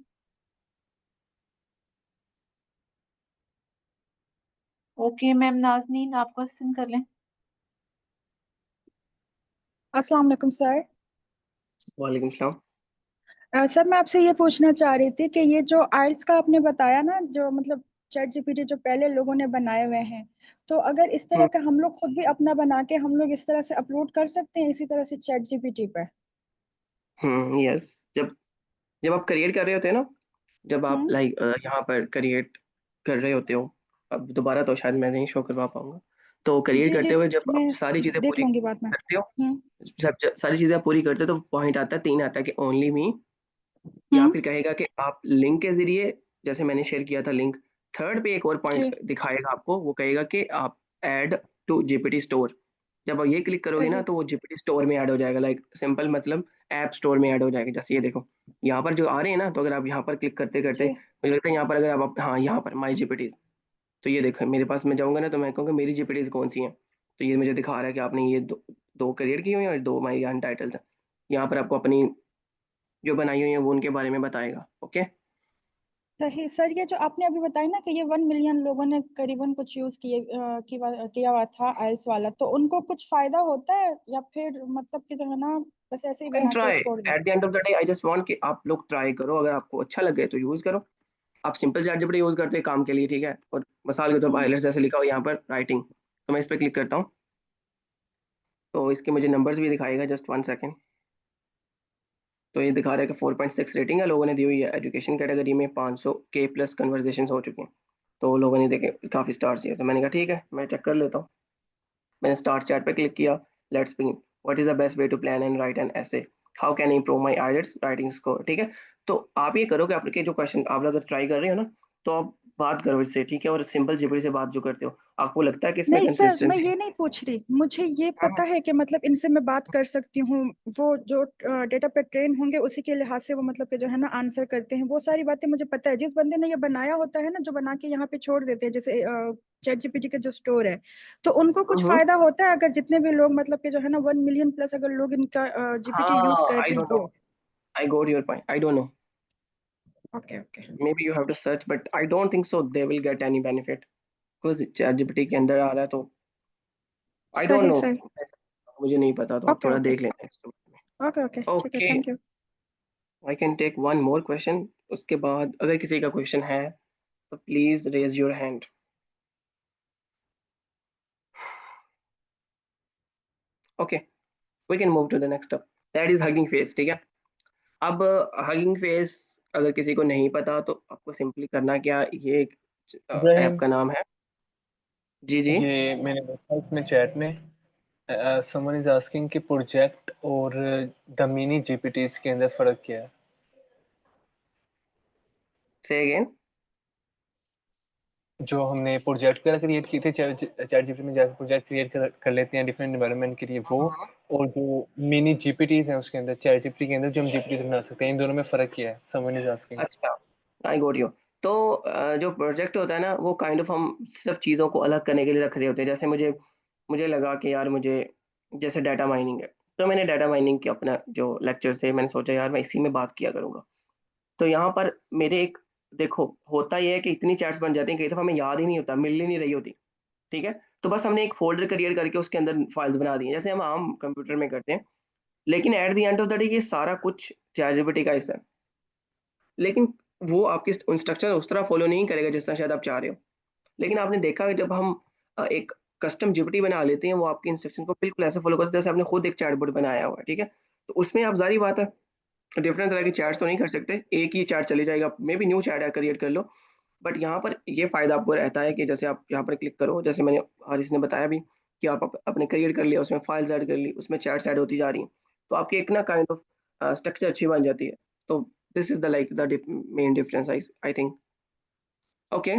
ओके मैम नाजनीन, आप क्वेश्चन कर लें। अस्सलाम वालेकुम सर। वालेकुम सलाम। सर मैं आपसे ये पूछना चाह रही थी कि ये जो आइल्स का आपने बताया ना, जो मतलब चैट जीपीटी जो पहले लोगों ने बनाए हुए हैं, तो अगर इस तरह हुँ, का हम लोग खुद भी अपना बना के हम लोग इस तरह से अपलोड कर सकते हैं इसी तरह से चैट जीपीटी पे? हुँ, यस। जब जब आप क्रिएट कर रहे होते हैं ना, जब आप हम्म। लाइक यहाँ पर क्रिएट कर रहे होते हो, अब दोबारा तो शायद मैं नहीं शो करवा पाऊंगा। तो क्रिएट जी जी करते हुए जब आप मैं सारी चीजें देख पूरी लूंगी बाद में। करते हो, हम्म सारी चीजें आप पूरी करते हो तो पॉइंट आता है, 3 आता है कि ओनली मी, या हम्म फिर कहेगा कि आप लिंक के जरिए, जैसे मैंने शेयर किया था लिंक। थर्ड पे एक और जी पॉइंट दिखाएगा आपको, वो कहेगा कि आप ऐड टू जीपीटी स्टोर। जब आप ये क्लिक करोगे ना सही तो वो जीपीटी स्टोर में ऐड हो जाएगा, लाइक सिंपल मतलब ऐप स्टोर में ऐड हो जाएगा। जैसे ये देखो यहाँ पर जो आ रहे हैं ना, तो अगर आप यहाँ पर क्लिक करते करते, जी मुझे लगता है यहाँ पर अगर आप हाँ यहाँ पर माई जीपीटी, तो ये देखो मेरे पास, मैं जाऊंगा ना तो मैं कहूँगा मेरी जीपीटीज कौन सी हैं। तो ये मुझे दिखा रहा है कि आपने ये दो क्रिएट की हुई हैं और 2 माई अनटाइटल्ड है। यहाँ पर आपको अपनी जो बनाई हुई है वो उनके बारे में बताएगा। ओके, सही सर। ये जो आपने अभी बताया ना कि ये 1 मिलियन लोगों ने करीबन कुछ यूज किया हुआ था आइल्स वाला, तो उनको कुछ फायदा होता है या फिर मतलब कि जो है ना बस ऐसे ही यू कैन बना के ट्राई छोड़ एट द देते end of the day. I just want कि आप लोग ट्राई करो, अगर आपको अच्छा लगे तो यूज करो। आप सिंपल चैट जीपीटी यूज करते हैं काम के लिए, ठीक है, और मिसाल के तौर पर हैं? आइलेट्स जैसे लिखा हो यहाँ पर राइटिंग, तो मैं इस पर क्लिक करता हूँ तो इसके मुझे नंबर्स भी दिखाएगा। Just 1 second. तो ये दिखा रहा है कि 4.6 रेटिंग है लोगों ने दी हुई है। एजुकेशन कैटेगरी में 500 के प्लस कन्वर्जेशन हो चुके हैं, तो लोगों ने देखे काफ़ी स्टार्स दिए। तो मैंने कहा ठीक है मैं चेक कर लेता हूँ। मैंने स्टार्ट चैट पे क्लिक किया। Let's begin. What is the best way to plan and write an ऐसे, how can improve my IELTS writing score. ठीक है, तो आप ये करो कि आपके जो क्वेश्चन आप लोग अगर ट्राई कर रहे हो ना, तो आप बात करो इससे, ठीक है, और सिंपल जीपीटी से बात जो करते हो, आपको लगता है कि इसमें नहीं सर, मैं कंसिस्टेंसी। ये नहीं पूछ रही, मुझे ये पता है कि मतलब इनसे मैं बात कर सकती हूँ। वो जो डेटा पे ट्रेन होंगे उसी के लिहाज से वो मतलब कि जो है ना आंसर करते हैं, वो सारी बातें मुझे पता है। जिस बंदे ने ये बनाया होता है ना, जो बना के यहाँ पे छोड़ देते हैं, जैसे चैट जीपीटी का जो स्टोर है, तो उनको कुछ फायदा होता है अगर जितने भी लोग मतलब कि जो है ना 1 मिलियन प्लस अगर लोग इनका जीपीटी यूज हाँ, कर आई रहे हैं डोंट नो, वो। I got your point, I don't know, okay okay maybe you have to search, but I don't think so they will get any benefit, because chat GPT के अंदर आ रहा है। तो आई डोंट सही no, सही। मुझे नहीं पता, तो आप ओके थोड़ा ओके देख लेते हैं इसके बारे ओके ओके में। ठीक है, okay, thank you. I can take one more question. उसके बाद अगर किसी का क्वेश्चन है तो please raise your hand. Okay, we can move to the next step, that is Hugging Face. ठीक है, अब हगिंग फेस अगर किसी को नहीं पता तो आपको सिंपली करना क्या, ये एक ऐप इब्राहिम, का नाम है। जी जी। ये मैंने देखा इसमें चैट में समवन इज आस्किंग कि प्रोजेक्ट और द मिनी जीपीटीज के अंदर फर्क क्या है। से अगेन। जो हमने प्रोजेक्ट वगैरह क्रिएट किए थे चैट जीपीटी में जाकर प्रोजेक्ट क्रिएट कर लेते हैं डिफरेंट एनवायरनमेंट के लिए, वो और जो मिनी जीपीटीज हैं उसके अंदर, चैट जीपीटी के अंदर जो हम जीपीटीज बना सकते हैं, इन दोनों में फर्क क्या है, समवन इज आस्किंग। अच्छा, आई गॉट यू। तो जो प्रोजेक्ट होता है ना, वो काइंड ऑफ हम सिर्फ चीज़ों को अलग करने के लिए रख रहे होते हैं। जैसे मुझे मुझे लगा कि यार मुझे, जैसे डाटा माइनिंग है, तो मैंने डाटा माइनिंग के अपना जो लेक्चर से मैंने सोचा यार मैं इसी में बात किया करूंगा। तो यहाँ पर मेरे एक, देखो होता ये है कि इतनी चैट्स बन जाती हैं कई दफ़ा हमें याद ही नहीं होता, मिल ही नहीं रही होती। ठीक है, तो बस हमने एक फोल्डर क्रिएट करके उसके अंदर फाइल्स बना दी हैं, जैसे हम आम कंप्यूटर में करते हैं। लेकिन at the end of the day ये सारा कुछ चैट जीपीटी का हिस्सा है। लेकिन वो आपके इंस्ट्रक्शन उस तरह फॉलो नहीं करेगा जिस तरह शायद आप चाह रहे हो। लेकिन आपने देखा कि जब हम एक कस्टम जीपीटी बना लेते हैं, वो आपके इंस्ट्रक्शन को बिल्कुल ऐसे फॉलो करते हैं जैसे आपने खुद एक चैटबॉट बनाया हुआ है। ठीक है, तो उसमें आप जारी बात है डिफरेंट तरह के चैट्स तो नहीं कर सकते, एक ही चैट चली जाएगा, may be new chat create कर लो। बट यहाँ पर ये फायदा आपको रहता है कि जैसे आप यहाँ पर क्लिक करो, जैसे मैंने हारिस ने बताया भी कि आप अपने क्रिएट कर लिया, उसमें फाइल्स ऐड कर ली, उसमें चैट्स ऐड होती जा रही हैं, तो आपकी एक ना काइंड ऑफ स्ट्रक्चर अच्छी बन जाती है। तो this is the like the main difference I think. Okay,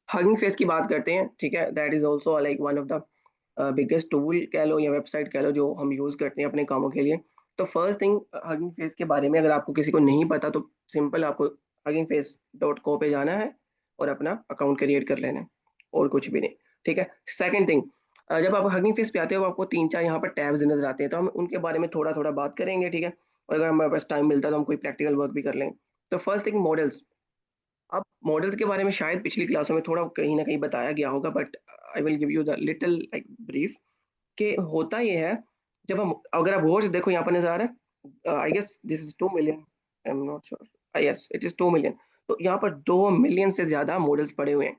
hugging face की बात करते हैं। ठीक है, that is also like one of the biggest tool कह लो या वेबसाइट कह लो जो हम यूज़ करते हैं अपने कामों के लिए। तो फर्स्ट थिंग हगिंग फेस के बारे में अगर आपको किसी को नहीं पता तो सिंपल आपको हगिंग फेस .co पे जाना है और अपना अकाउंट क्रिएट कर लेना है, और कुछ भी नहीं। ठीक है, सेकंड थिंग, जब आप हगिंग फेस पे आते हो आपको 3-4 यहाँ पर टैब्स नजर आते हैं, तो हम उनके बारे में थोड़ा थोड़ा बात करेंगे। ठीक है, और अगर हमारे पास टाइम मिलता है तो हम कोई प्रैक्टिकल वर्क भी कर लेंगे। तो फर्स्ट थिंग मॉडल्स। अब मॉडल्स के बारे में शायद पिछली क्लासों में थोड़ा कहीं ना कहीं बताया गया होगा, but I will give you the little like brief कि होता ये है। जब हम, अगर आप गौर से देखो यहाँ पर नजर आ रहा है, I guess this is 2 million, I am not sure, yes it is 2 million. तो यहाँ पर 2 मिलियन से ज्यादा मॉडल्स पड़े हुए हैं।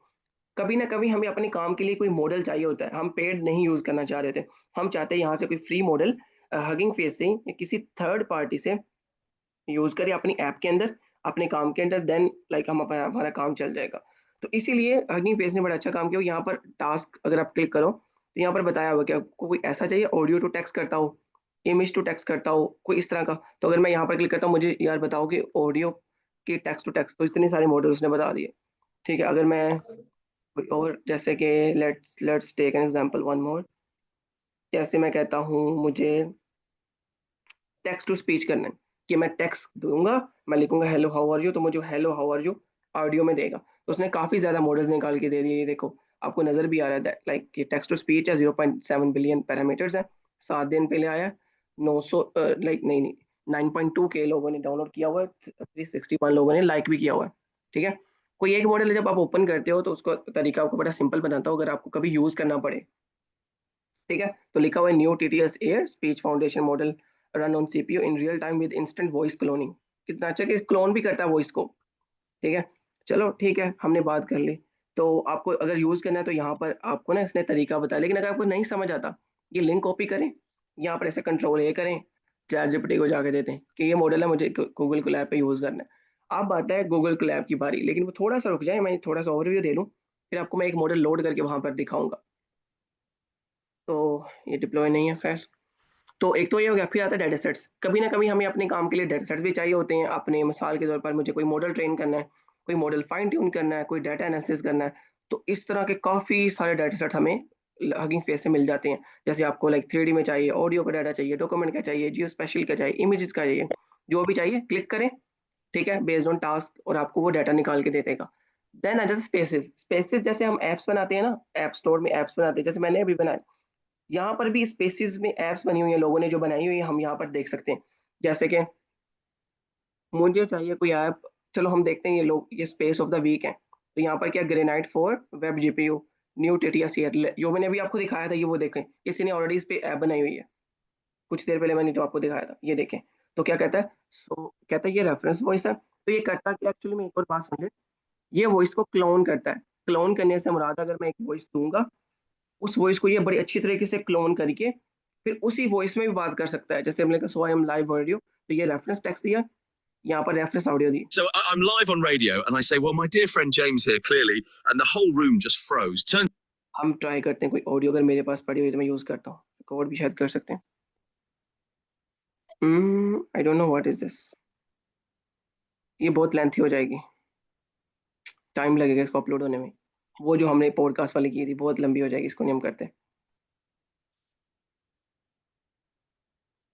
कभी ना कभी हमें अपने काम के लिए कोई मॉडल चाहिए होता है, हम पेड नहीं यूज करना चाह रहे थे, हम चाहते हैं यहाँ से कोई फ्री मॉडल हगिंग फेस से या किसी थर्ड पार्टी से यूज करें अपनी ऐप के अंदर, अपने काम के अंदर, देन लाइक हम अपना हमारा काम चल जाएगा। तो इसीलिए हगिंग फेस ने बड़ा अच्छा काम किया। यहाँ पर टास्क अगर आप क्लिक करो तो यहाँ पर बताया हुआ कि आपको कोई ऐसा चाहिए ऑडियो टू टेक्स्ट करता हो, इमेज टू टेक्स्ट करता हो, कोई इस तरह का। तो अगर मैं यहाँ पर क्लिक करता हूँ, मुझे यार बताओ कि ऑडियो की टेक्स्ट टू टेक्स्ट, तो इतने सारे मॉडल उसने बता दिए। ठीक है, अगर मैं कोई और जैसे कि let's take an example one more. जैसे मैं कहता हूँ मुझे टेक्स्ट टू स्पीच करना है, कि मैं टेक्स्ट दूंगा, मैं लिखूंगा हेलो हाउ आर यू, तो मुझे hello how are you audio में देगा। तो उसने काफी ज्यादा मॉडल्स निकाल के दे दिए। ये देखो आपको नजर भी आ रहा है, लाइक ये टेक्स्ट टू स्पीच है, 0.7 बिलियन पैरामीटर्स है, 7 दिन पहले आया, 900 लाइक नहीं नहीं 9.2 के लोगों ने डाउनलोड किया हुआ है, 361 लोगों ने लाइक भी किया हुआ है। ठीक है, कोई एक मॉडल जब आप ओपन करते हो तो उसका तरीका आपको बड़ा सिंपल बनाता हूँ, अगर आपको कभी यूज करना पड़े। ठीक है, तो लिखा हुआ है new TTS air speech foundation model run on CPU in real time with instant voice cloning. कितना अच्छा कि क्लोन भी करता है वॉइस को। ठीक है, चलो ठीक है, हमने बात कर ली। तो आपको अगर यूज करना है तो यहाँ पर आपको ना इसने तरीका बताया, लेकिन अगर आपको नहीं समझ आता, ये लिंक कॉपी करें, यहाँ पर ऐसे कंट्रोल ए करें, चैट जीपीटी को जाके देते हैं कि ये मॉडल है, मुझे गूगल कोलैब पे यूज करना है। अब आता है गूगल कोलैब की बारी, लेकिन वो थोड़ा सा रुक जाए, मैं थोड़ा सा ओवरव्यू दे लूँ, फिर आपको मैं एक मॉडल लोड करके वहां पर दिखाऊंगा। तो ये डिप्लॉय नहीं है, खैर। तो एक तो ये हो गया, फिर आता है डेटा सेट्स। कभी ना कभी हमें अपने काम के लिए डेटा सेट्स भी चाहिए होते हैं। अपने मिसाल के तौर पर मुझे कोई मॉडल ट्रेन करना है, कोई मॉडल फाइन ट्यून करना है, कोई डाटा एनालिसिस करना है, तो इस तरह के काफ़ी सारे डेटा सेट्स हमें हगिंग फेस से मिल जाते हैं। जैसे आपको लाइक 3D में चाहिए, ऑडियो का डाटा चाहिए, डॉक्यूमेंट का चाहिए, जियो स्पेशल का चाहिए, इमेजेस का चाहिए, जो भी चाहिए क्लिक करें। ठीक है, बेस्ड ऑन टास्क, और आपको वो डाटा निकाल के दे देगा। देन आ जाता है स्पेसेस। स्पेसेस जैसे हम ऐप्स बनाते हैं ना, ऐप स्टोर में ऐप्स बनाते हैं, जैसे मैंने अभी बनाया, यहाँ पर भी स्पेसिस में एप्स बनी हुई हैं, लोगों ने जो बनाई हुई है, हम यहाँ पर देख सकते हैं। जैसे कि मुझे चाहिए कोई ऐप, चलो हम देखते हैं, ये लोग ये स्पेस ऑफ द वीक है, तो यहाँ पर क्या granite for web GPU new TTS year, जो मैंने अभी आपको दिखाया था, ये वो देखें, किसी ने ऑलरेडी इस पे ऐप बनाई हुई है, कुछ देर पहले मैंने जो आपको दिखाया था, ये देखें। तो क्या कहता है, सो कहता है ये रेफरेंस वॉइस है। तो ये करता है कि एक्चुअली में एक और बात समझे, ये वॉइस को क्लोन करता है। क्लोन करने से मुराद, अगर मैं एक वॉइस दूंगा, उस वॉइस को ये बड़ी अच्छी तरीके से क्लोन करके फिर उसी वॉइस में भी बात कर सकता है। जैसे हमने कहा सो आई एम लाइव ऑडियो, तो ये रेफरेंस टेक्स्ट दिया, यहाँ पर reference audio the. So I'm live on radio and I say, well, my dear friend James here, clearly, and the whole room just froze. हम ट्राई करते हैं, कोई audio अगर मेरे पास पड़ी हुई तो मैं यूज करता हूँ, रिकॉर्ड भी शायद कर सकते हैं। आई don't know what is this, ये बहुत लेंथी हो जाएगी, टाइम लगेगा इसको अपलोड होने में। वो जो हमने पॉडकास्ट वाली की थी बहुत लंबी हो जाएगी, इसको नहीं हम करते।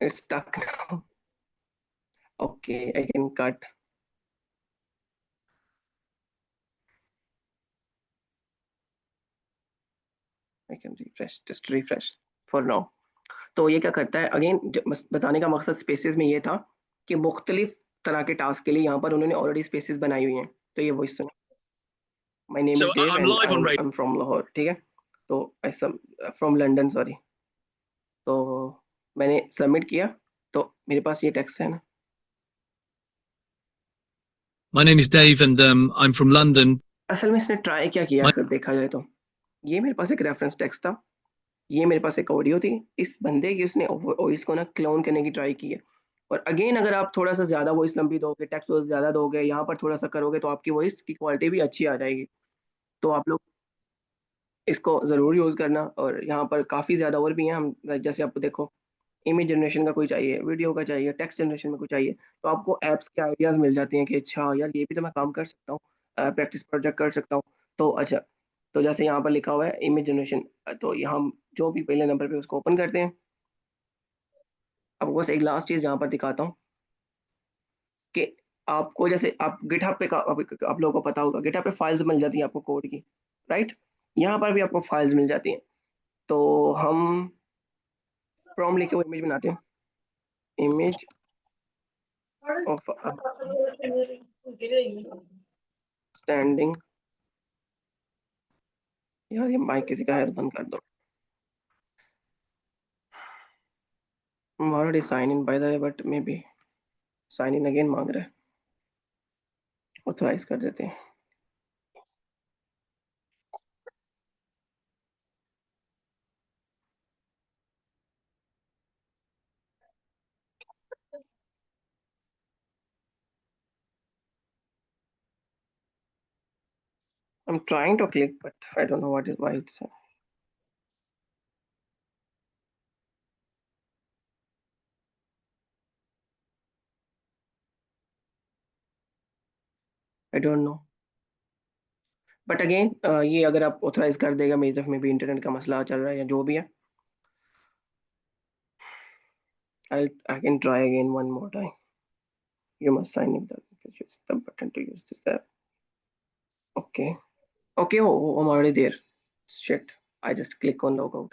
It's stuck now, okay I can cut. I can refresh, just refresh for now. तो ये क्या करता है, अगेन बताने का मकसद स्पेसेस में ये था कि मुख्तलिफ तरह के टास्क के लिए यहाँ पर उन्होंने ऑलरेडी स्पेसेस बनाई हुई हैं। तो ये वॉइस सुनो, my name So is Dev I'm and live I on radio. Am from Lahore. ठीक है, तो ऐसा फ्रॉम लंदन, सॉरी। तो मैंने सबमिट किया, तो मेरे पास ये टेक्स्ट है ना। My name is Dave and I'm from London. असल में इसने ट्राई क्या किया, My अगर देखा जाए तो ये मेरे पास एक रेफरेंस टेक्स्ट था, ये मेरे पास एक ऑडियो थी, इस बंदे की उसने वॉइस को ना क्लोन करने की ट्राई की है। और अगेन अगर आप थोड़ा सा ज्यादा वॉइस लंबी दोगे, टेक्स्ट ज्यादा दोगे, यहाँ पर थोड़ा सा करोगे, तो आपकी वॉइस की क्वालिटी भी अच्छी आ जाएगी। तो आप लोग इसको ज़रूर यूज़ करना। और यहाँ पर काफ़ी ज़्यादा और भी हैं, हम जैसे आपको देखो, इमेज जनरेशन का कोई चाहिए, वीडियो का चाहिए, टेक्स्ट जनरेशन में कोई चाहिए, तो आपको ऐप्स के आइडियाज़ मिल जाते हैं कि अच्छा यार ये भी तो मैं काम कर सकता हूँ, प्रैक्टिस प्रोजेक्ट कर सकता हूँ। तो अच्छा, तो जैसे यहाँ पर लिखा हुआ है इमेज जनरेशन, तो यहाँ हम जो भी पहले नंबर पे उसको ओपन करते हैं। अब बस एक लास्ट चीज़ यहाँ पर दिखाता हूँ कि आपको, जैसे आप गिटहब पे आप लोगों को पता होगा, गिटहब पे फाइल्स मिल जाती हैं आपको कोड की, राइट। यहाँ पर भी आपको फाइल्स मिल जाती हैं। तो हम प्रॉम्प्ट लिखे हुए इमेज बनाते हैं, इमेज ऑफ स्टैंडिंग। यार ये माइक किसी का है तो बंद कर दो। I'm already sign in by the way, but maybe sign in again मांग रहा है, ऑथराइज कर देते हैं। I'm trying to click, but I don't know why it's. I don't know. But again ये अगर आप ऑथराइज कर देगा मेरी तरफ में भी इंटरनेट का मसला चल रहा है या जो भी है, I can try again one more time. You must sign in the button to use this app. Okay. Okay, I'm already there. Shit. I just click on logout.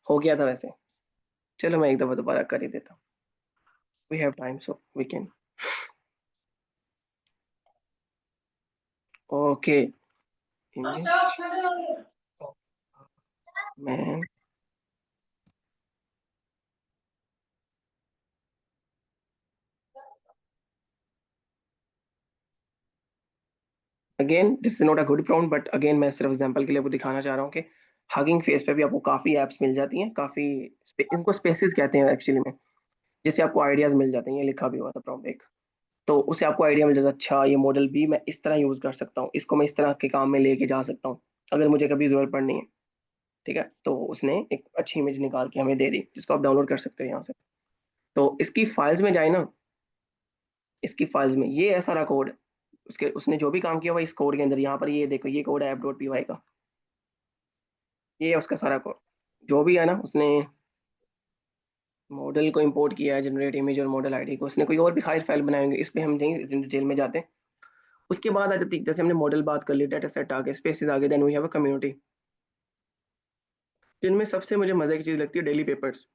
हो गया था वैसे. चलो मैं एक दफा दोबारा कर ही देता हूँ. We have time, so we can. Okay. Image. Man. Again this is not a good prompt, but again मैं सिर्फ एग्जांपल के लिए आपको दिखाना चाह रहा हूँ कि हगिंग फेस पे भी आपको काफ़ी ऐप्स मिल जाती हैं, काफ़ी इनको स्पेसेस कहते हैं एक्चुअली में, जिससे आपको आइडियाज़ मिल जाते हैं. ये लिखा भी हुआ था प्रॉम्प्ट एक, तो उससे आपको आइडिया मिल जाता है, अच्छा ये मॉडल भी मैं इस तरह यूज़ कर सकता हूँ, इसको मैं इस तरह के काम में लेके जा सकता हूँ अगर मुझे कभी ज़रूरत पड़नी है. ठीक है, तो उसने एक अच्छी इमेज निकाल के हमें दे दी, जिसको आप डाउनलोड कर सकते हो यहाँ से. तो इसकी फाइल्स में जाए ना, इसकी फाइल्स में ये है सारा कोड, उसके उसने जो भी काम किया हुआ इस कोड के अंदर. यहाँ पर ये देखो, ये कोड है app.py का, ये है उसका सारा कोड. जो भी है ना, उसने मॉडल को इंपोर्ट किया है, जनरेट इमेज और मॉडल आईडी को, उसने कोई और भी खास फाइल बनाएंगे, इस पे हम नहीं डिटेल में जाते. उसके बाद आ जाती है, जैसे हमने मॉडल बात कर ली, डाटा सेट आ गए, स्पेसिस आ गए, then we have a community, जिनमें सबसे मुझे मजे की चीज लगती है डेली पेपर्स.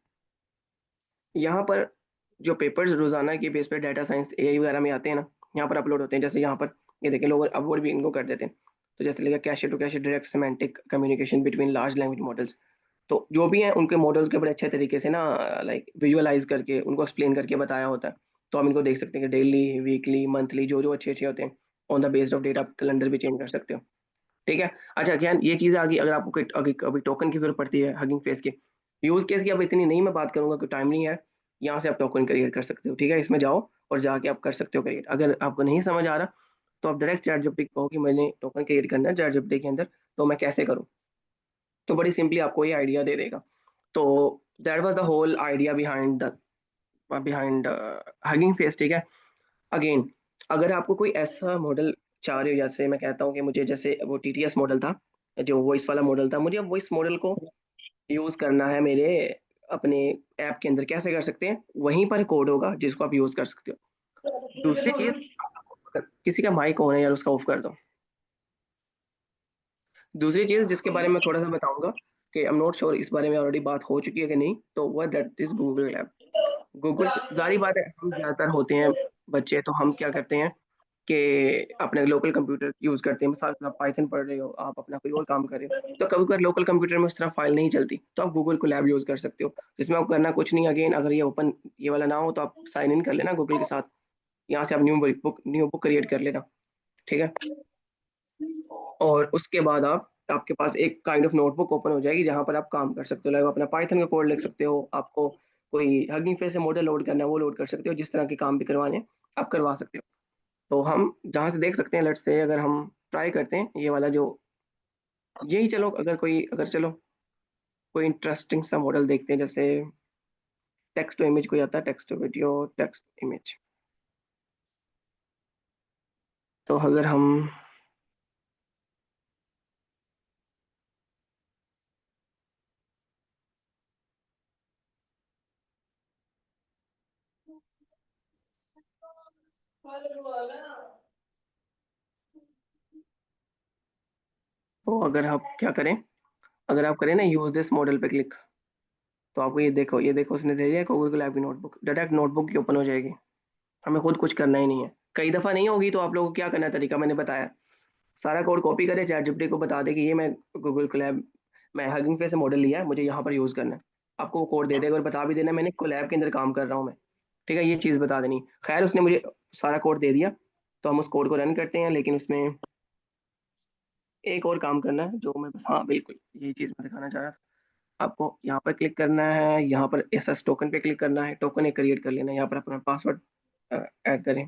यहाँ पर जो पेपर्स रोजाना के बेस पे डाटा साइंस एआई वगैरह में आते हैं ना, यहाँ पर अपलोड होते हैं. जैसे यहाँ पर ये देखें, लोग अपलोड भी इनको कर देते हैं. तो जैसे लिखा cache to cache direct semantic communication between large language models. तो जो भी हैं उनके मॉडल्स के बड़े अच्छे तरीके से ना, लाइक विजुअलाइज करके उनको एक्सप्लेन करके बताया होता है. तो हम इनको देख सकते हैं कि डेली, वीकली, मंथली जो जो अच्छे अच्छे होते हैं, on the based of data calendar भी चेंज कर सकते हो. ठीक है. अच्छा क्या ये चीज़ें आ गई. अगर आपको अभी टोकन की जरूरत पड़ती है हगिंग फेस के, यूज केस की अब इतनी नहीं मैं बात करूंगा कि टाइम नहीं है. यहाँ से आप टोकन क्रिएट कर सकते हो. ठीक है, इसमें जाओ और जाके आप कर सकते हो क्रिएट. अगर आपको नहीं समझ आ रहा तो आप डायरेक्ट चैट जीपीटी कहो कि मैंने टोकन क्रिएट करना है चैट जीपीटी के अंदर, तो मैं कैसे करूँ, तो बड़ी सिंपली आपको ये आइडिया दे देगा. तो that was the whole idea behind Hugging Face. ठीक है. अगेन अगर आपको कोई ऐसा मॉडल चाह रहे हो, जैसे मैं कहता हूँ कि मुझे, जैसे वो टीटीएस मॉडल था, जो वॉइस वाला मॉडल था, मुझे अब वॉइस मॉडल को यूज करना है मेरे अपने ऐप के अंदर, कैसे कर सकते हैं. वहीं पर कोड होगा जिसको आप यूज कर सकते हो. दूसरी चीज, किसी का माइक ऑन है यार, उसका ऑफ कर दो. दूसरी चीज जिसके बारे में थोड़ा सा बताऊंगा कि आई एम नॉट श्योर इस बारे में ऑलरेडी बात हो चुकी है कि नहीं, तो वह that is Google lab. Google, जारी बात है, हम ज्यादातर होते हैं बच्चे, तो हम क्या करते हैं कि अपने लोकल कंप्यूटर यूज करते हैं. मिसाल आप पाइथन पढ़ रहे हो, आप अपना कोई और काम कर रहे हो, तो कभी कभी लोकल कंप्यूटर में उस तरह फाइल नहीं चलती, तो आप गूगल को लैब यूज कर सकते हो, जिसमें आप करना कुछ नहीं. अगेन अगर ये ओपन ये वाला ना हो तो आप साइन इन कर लेना गूगल के साथ. यहाँ से आप न्यू बुक क्रिएट कर लेना. ठीक है. और उसके बाद आपके पास एक काइंड ऑफ नोटबुक ओपन हो जाएगी जहां पर आप काम कर सकते हो. लाइक अपना पाइथन का कोड लिख सकते हो, आपको कोई हगिंग फेस से मॉडल लोड करना है वो लोड कर सकते हो, जिस तरह के काम भी करवाने हैं आप करवा सकते हो. तो हम जहाँ से देख सकते हैं, लेट्स से अगर हम ट्राई करते हैं ये वाला जो, यही चलो अगर चलो कोई इंटरेस्टिंग सा मॉडल देखते हैं, जैसे टेक्स्ट टू इमेज कोई आता है, text to video, text image. तो अगर हम अगर आप क्या करें, अगर आप करें ना यूज दिस मॉडल पे क्लिक, तो आपको ये देखो उसने दे दिया गूगल ऐप की नोटबुक, डायरेक्ट नोटबुक की ओपन हो जाएगी. हमें खुद कुछ करना ही नहीं है. कई दफा नहीं होगी तो आप लोगों को क्या करना है, तरीका मैंने बताया. सारा कोड कॉपी करे, चैट जीपीटी को बता दे कि ये मैं गूगल कोलैब, मैं हगिंग फेस से मॉडल लिया है, मुझे यहाँ पर यूज करना है. आपको वो कोड दे देगा और बता भी देना मैंने कोलैब के अंदर काम कर रहा हूँ मैं. ठीक है, ये चीज़ बता देनी. खैर उसने मुझे सारा कोड दे दिया, तो हम उस कोड को रन करते हैं, लेकिन उसमें एक और काम करना है जो मैं बस, हाँ बिल्कुल यही चीज़ मैं दिखाना चाह रहा था. आपको यहाँ पर क्लिक करना है, यहाँ पर एसएस टोकन पे क्लिक करना है, टोकन एक क्रिएट कर लेना है, यहाँ पर अपना पासवर्ड ऐड करें.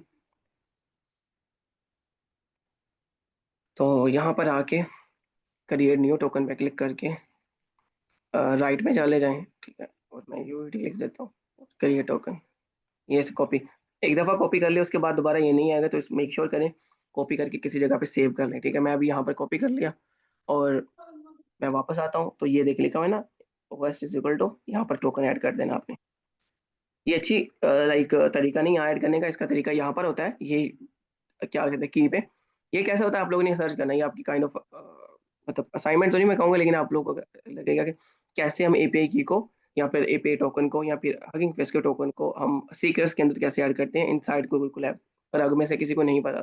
तो यहाँ पर आके क्रिएट न्यू टोकन पे क्लिक करके राइट में चले जाएं, ठीक है, और मैं यूआईडी लिख देता हूँ, क्रिएट टोकन, ये से कॉपी। एक दफ़ा कॉपी कर लिया उसके बाद दोबारा ये नहीं आएगा, तो मेक श्योर करें कॉपी करके किसी जगह पे सेव कर लें, ठीक है। मैं अभी यहाँ पर कॉपी कर लिया और मैं वापस आता हूँ, तो ये देख लिखा हुआ है ना, OS इज इक्वल टू, यहाँ पर टोकन ऐड कर देना आपने। ये अच्छी लाइक तरीका नहीं ऐड करने का, इसका तरीका यहाँ पर होता है, ये क्या कहते हैं की पे। ये कैसे होता है आप लोगों ने सर्च करना है, ये आपकी काइंड ऑफ मतलब असाइनमेंट तो नहीं मैं कहूँगा, लेकिन आप लोगों को लगेगा कि कैसे हम एपीआई की को या फिर एपीआई टोकन को या फिर हगिंग फेस के टोकन को हम सीकर्स के अंदर कैसे ऐड करते हैं इनसाइड गूगल कोलैब। पर अगर में से किसी को नहीं पता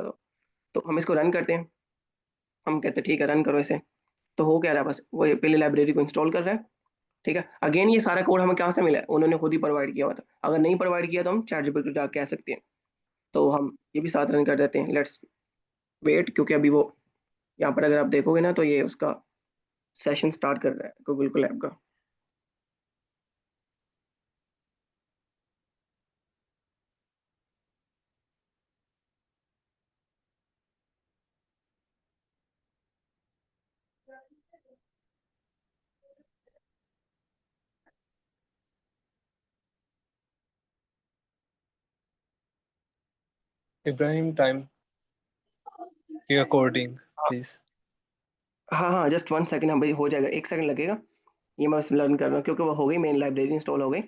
तो हम इसको रन करते हैं। हम कहते हैं ठीक है रन करो इसे, तो हो क्या रहा है, बस वो पहले लाइब्रेरी को इंस्टॉल कर रहा है, ठीक है। अगेन ये सारा कोड हमें कहाँ से मिला है, उन्होंने खुद ही प्रोवाइड किया हुआ था। अगर नहीं प्रोवाइड किया तो हम चैटजीपीटी को जाके कह सकते हैं। तो हम ये भी साथ रन कर देते हैं, लेट्स वेट, क्योंकि अभी वो यहाँ पर अगर आप देखोगे ना तो ये उसका सेशन स्टार्ट कर रहा है गूगल कोलैब का। इब्राहिम टाइम के अकॉर्डिंग प्लीज। हाँ हाँ जस्ट 1 सेकंड, हाँ भाई हो जाएगा, 1 सेकंड लगेगा। ये मैं बस लर्न कर रहा हूँ क्योंकि वो हो गई, मेन लाइब्रेरी इंस्टॉल हो गई।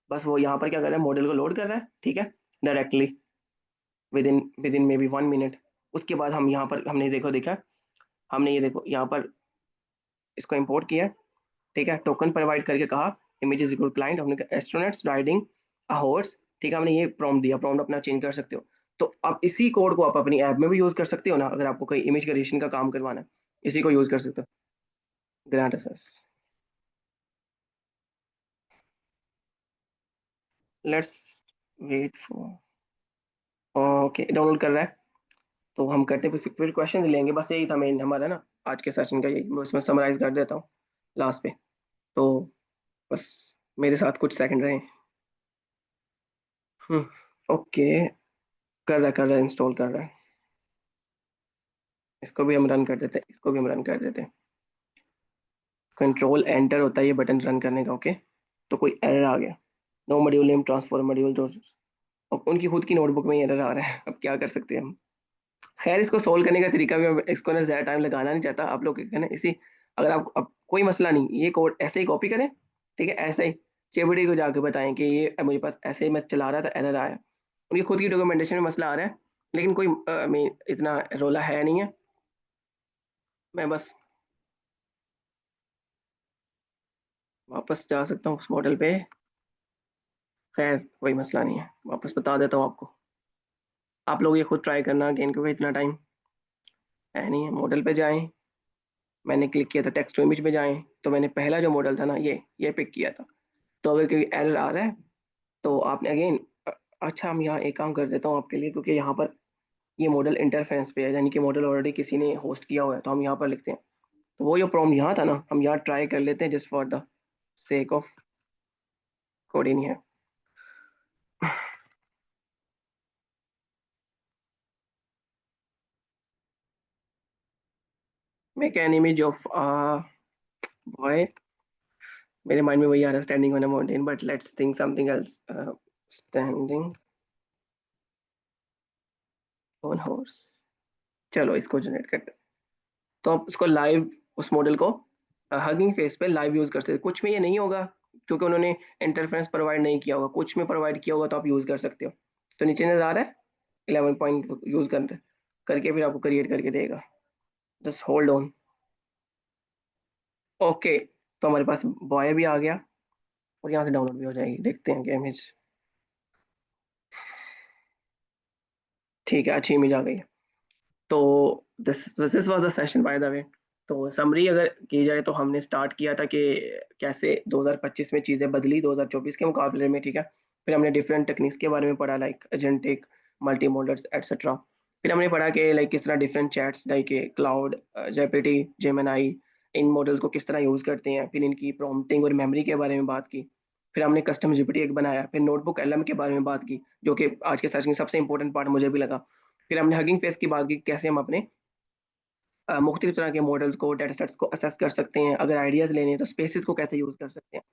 बस वो यहाँ पर क्या कर रहा है, मॉडल को लोड कर रहा है, ठीक है, directly with in may be 1 minute. उसके बाद हम यहाँ पर हमने देखा हमने ये देखो यहाँ पर इसको इंपोर्ट किया, ठीक है, टोकन प्रोवाइड करके कहा इमेजेस इक्वल क्लाइंट, हमने कहा एस्ट्रोनॉट्स राइडिंग अ हॉर्स, ठीक है, हमने ये प्रॉम्प्ट दिया, प्रॉम्प्ट अपना चेंज कर सकते हो। तो आप इसी कोड को आप अपनी ऐप में भी यूज कर सकते हो ना, अगर आपको कोई इमेज क्रिएशन का काम करवाना है, इसी को यूज कर सकते हो। Grant access, let's wait for, okay download कर रहा है। तो हम करते हैं फिर क्वेश्चन लेंगे, बस यही था मेन हमारा ना आज के सेशन का, यही बस मैं समराइज कर देता हूँ लास्ट पे। तो बस मेरे साथ कुछ सेकंड रहे। ओके, कर रहा है इंस्टॉल कर रहा है। इसको भी हम रन कर देते हैं, इसको भी हम रन कर देते हैं। कंट्रोल एंटर होता है ये बटन रन करने का, ओके। तो कोई एरर आ गया, no module name transfer module, जो अब उनकी खुद की नोटबुक में एरर आ रहा है, अब क्या कर सकते हैं हम। खैर इसको सोल्व करने का तरीका भी, इसको ना ज़्यादा टाइम लगाना नहीं चाहता आप लोग है ना, इसी अगर आप अब कोई मसला नहीं, ये कोड ऐसे ही कॉपी करें, ठीक है, ऐसे ही चेबडी को जाके बताएं कि ये मुझे पास ऐसे ही मैं चला रहा था एरर आया। उनकी खुद की डॉक्यूमेंटेशन में मसला आ रहा है, लेकिन कोई इतना रोला है नहीं है। मैं बस वापस जा सकता हूँ उस मॉडल पे, खैर कोई मसला नहीं है, वापस बता देता हूँ आपको। आप लोग ये खुद ट्राई करना अगेन, क्योंकि इतना टाइम है नहीं है। मॉडल पे जाएं, मैंने क्लिक किया था टेक्स्ट टू इमेज पे जाएं, तो मैंने पहला जो मॉडल था ना ये पिक किया था। तो अगर कोई एरर आ रहा है तो आपने अगेन, अच्छा हम यहाँ एक काम कर देता हूँ आपके लिए, क्योंकि यहाँ पर ये मॉडल इंटरफेरेंस पे है, यानी कि मॉडल ऑलरेडी किसी ने होस्ट किया हुआ है, तो हम यहाँ पर लिखते हैं। तो वो जो प्रॉम्प्ट यहाँ था ना, हम यहाँ ट्राई कर लेते हैं just for the sake of coding है। Make an image of boy, मेरे माइंड में वही आ रहा है standing on a mountain, but let's think something else. Standing on horse, चलो इसको जनरेट करते हैं। तो आप इसको लाइव उस मॉडल को हगिंग फेस पे लाइव यूज कर सकते हैं। कुछ में ये नहीं होगा क्योंकि उन्होंने इंटरफेरेंस प्रोवाइड नहीं किया होगा, कुछ में प्रोवाइड किया होगा तो आप यूज कर सकते हो। तो नीचे नजर आ रहा है 11 पॉइंट यूज करके फिर आपको क्रिएट करके देगा, जस्ट होल्ड ऑन। ओके, तो हमारे पास बॉय भी आ गया और यहाँ से डाउनलोड भी हो जाएगी, देखते हैं क्या इमेज। ठीक है, अच्छी इमेज आ गई है। तो this was the session by the way. तो समरी अगर की जाए तो हमने स्टार्ट किया था कि कैसे 2025 में चीज़ें बदली 2024 के मुकाबले में, ठीक है। फिर हमने डिफरेंट टेक्निक्स के बारे में पढ़ा, like agentic, multi models etcetera. फिर हमने पढ़ा कि लाइक किस तरह different chats like Claude, GPT, Gemini, इन मॉडल्स को किस तरह यूज़ करते हैं। फिर इनकी प्रॉम्प्टिंग और मेमोरी के बारे में बात की। फिर हमने कस्टम जीपीटी एक बनाया, फिर नोटबुक एलएम के बारे में बात की, जो कि आज के सेशन की सबसे इंपॉर्टेंट पार्ट मुझे भी लगा। फिर हमने हगिंग फेस की बात की, कैसे हम अपने मुख्तलिफ तरह के मॉडल्स को, डेटा सेट्स को असेस कर सकते हैं। अगर आइडियाज़ लेने हैं तो स्पेसेस को कैसे यूज़ कर सकते हैं।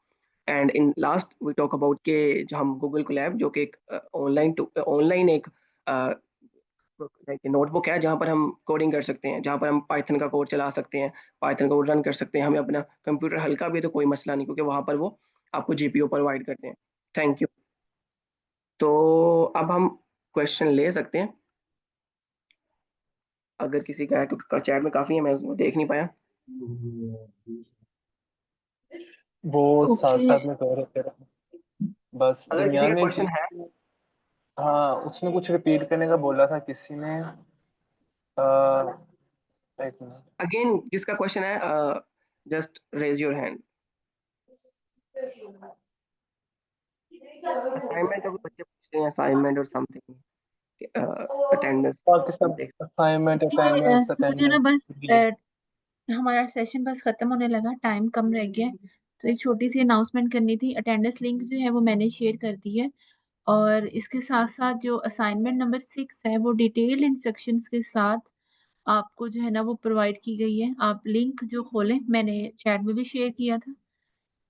And in last we talk about के जो हम गूगल कोलैब, जो कि एक ऑनलाइन एक नोटबुक है जहाँ पर हम कोडिंग कर सकते हैं, जहाँ पर हम पाइथन का कोड चला सकते हैं, पाइथन कोड रन कर सकते हैं। हमें अपना कंप्यूटर हल्का भी है तो कोई मसला नहीं, क्योंकि वहाँ पर वो आपको जीपीयू प्रोवाइड करते हैं। Thank you. तो अब हम क्वेश्चन ले सकते हैं अगर किसी का है, क्योंकि चैट में काफ़ी है, मैं उसको देख नहीं पाया। वो साथ ओके साथ में कह रहे थे बस अगर किसी दरमियान का में क्वेश्चन है, हाँ उसने कुछ रिपीट करने का बोला था किसी ने। एक मिनट। अगेन जिसका क्वेश्चन है just raise your hand. Assignment का भी बच्चे पूछ रहे हैं, असाइनमेंट और समथिंग, अटेंडेंस बाकी सब देख। असाइनमेंट ओके अटेंडेंस मुझे ना बस अटेंडेंस हमारा सेशन बस खत्म होने लगा, टाइम कम रह गया है, तो एक छोटी सी अनाउंसमेंट करनी थी। अटेंडेंस लिंक जो है वो मैंने शेयर कर दी है, और इसके साथ साथ जो असाइनमेंट नंबर 6 है वो डिटेल्ड इंस्ट्रक्शंस के साथ आपको जो है ना वो प्रोवाइड की गई है। आप लिंक जो खोलें, मैंने चैट में भी शेयर किया था,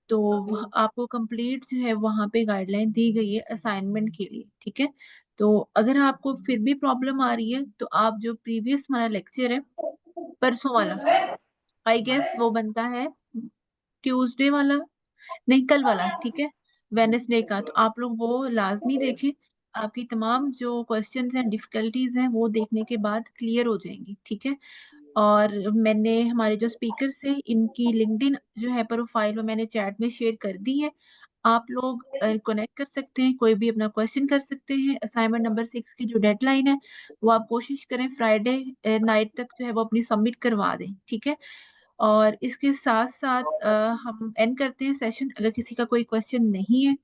तो आपको कंप्लीट जो है वहाँ पे गाइडलाइन दी गई है असाइनमेंट के लिए, ठीक है। तो अगर आपको फिर भी प्रॉब्लम आ रही है तो आप जो प्रीवियस हमारा लेक्चर है परसों वाला, आई गेस वो बनता है ट्यूसडे वाला, नहीं कल वाला, ठीक है, वेडनेसडे का, तो आप लोग वो लाजमी देखें। आपकी तमाम जो क्वेश्चंस हैं, डिफिकल्टीज हैं, वो देखने के बाद क्लियर हो जाएंगी, ठीक है। और मैंने हमारे जो स्पीकर्स हैं इनकी लिंक्डइन जो है प्रोफाइल वो मैंने चैट में शेयर कर दी है। आप लोग कनेक्ट कर सकते हैं, कोई भी अपना क्वेश्चन कर सकते हैं। असाइनमेंट नंबर 6 की जो डेडलाइन है वो आप कोशिश करें फ्राइडे नाइट तक जो है वो अपनी सबमिट करवा दें, ठीक है। और इसके साथ साथ हम एंड करते हैं सेशन। अगर किसी का कोई क्वेश्चन नहीं है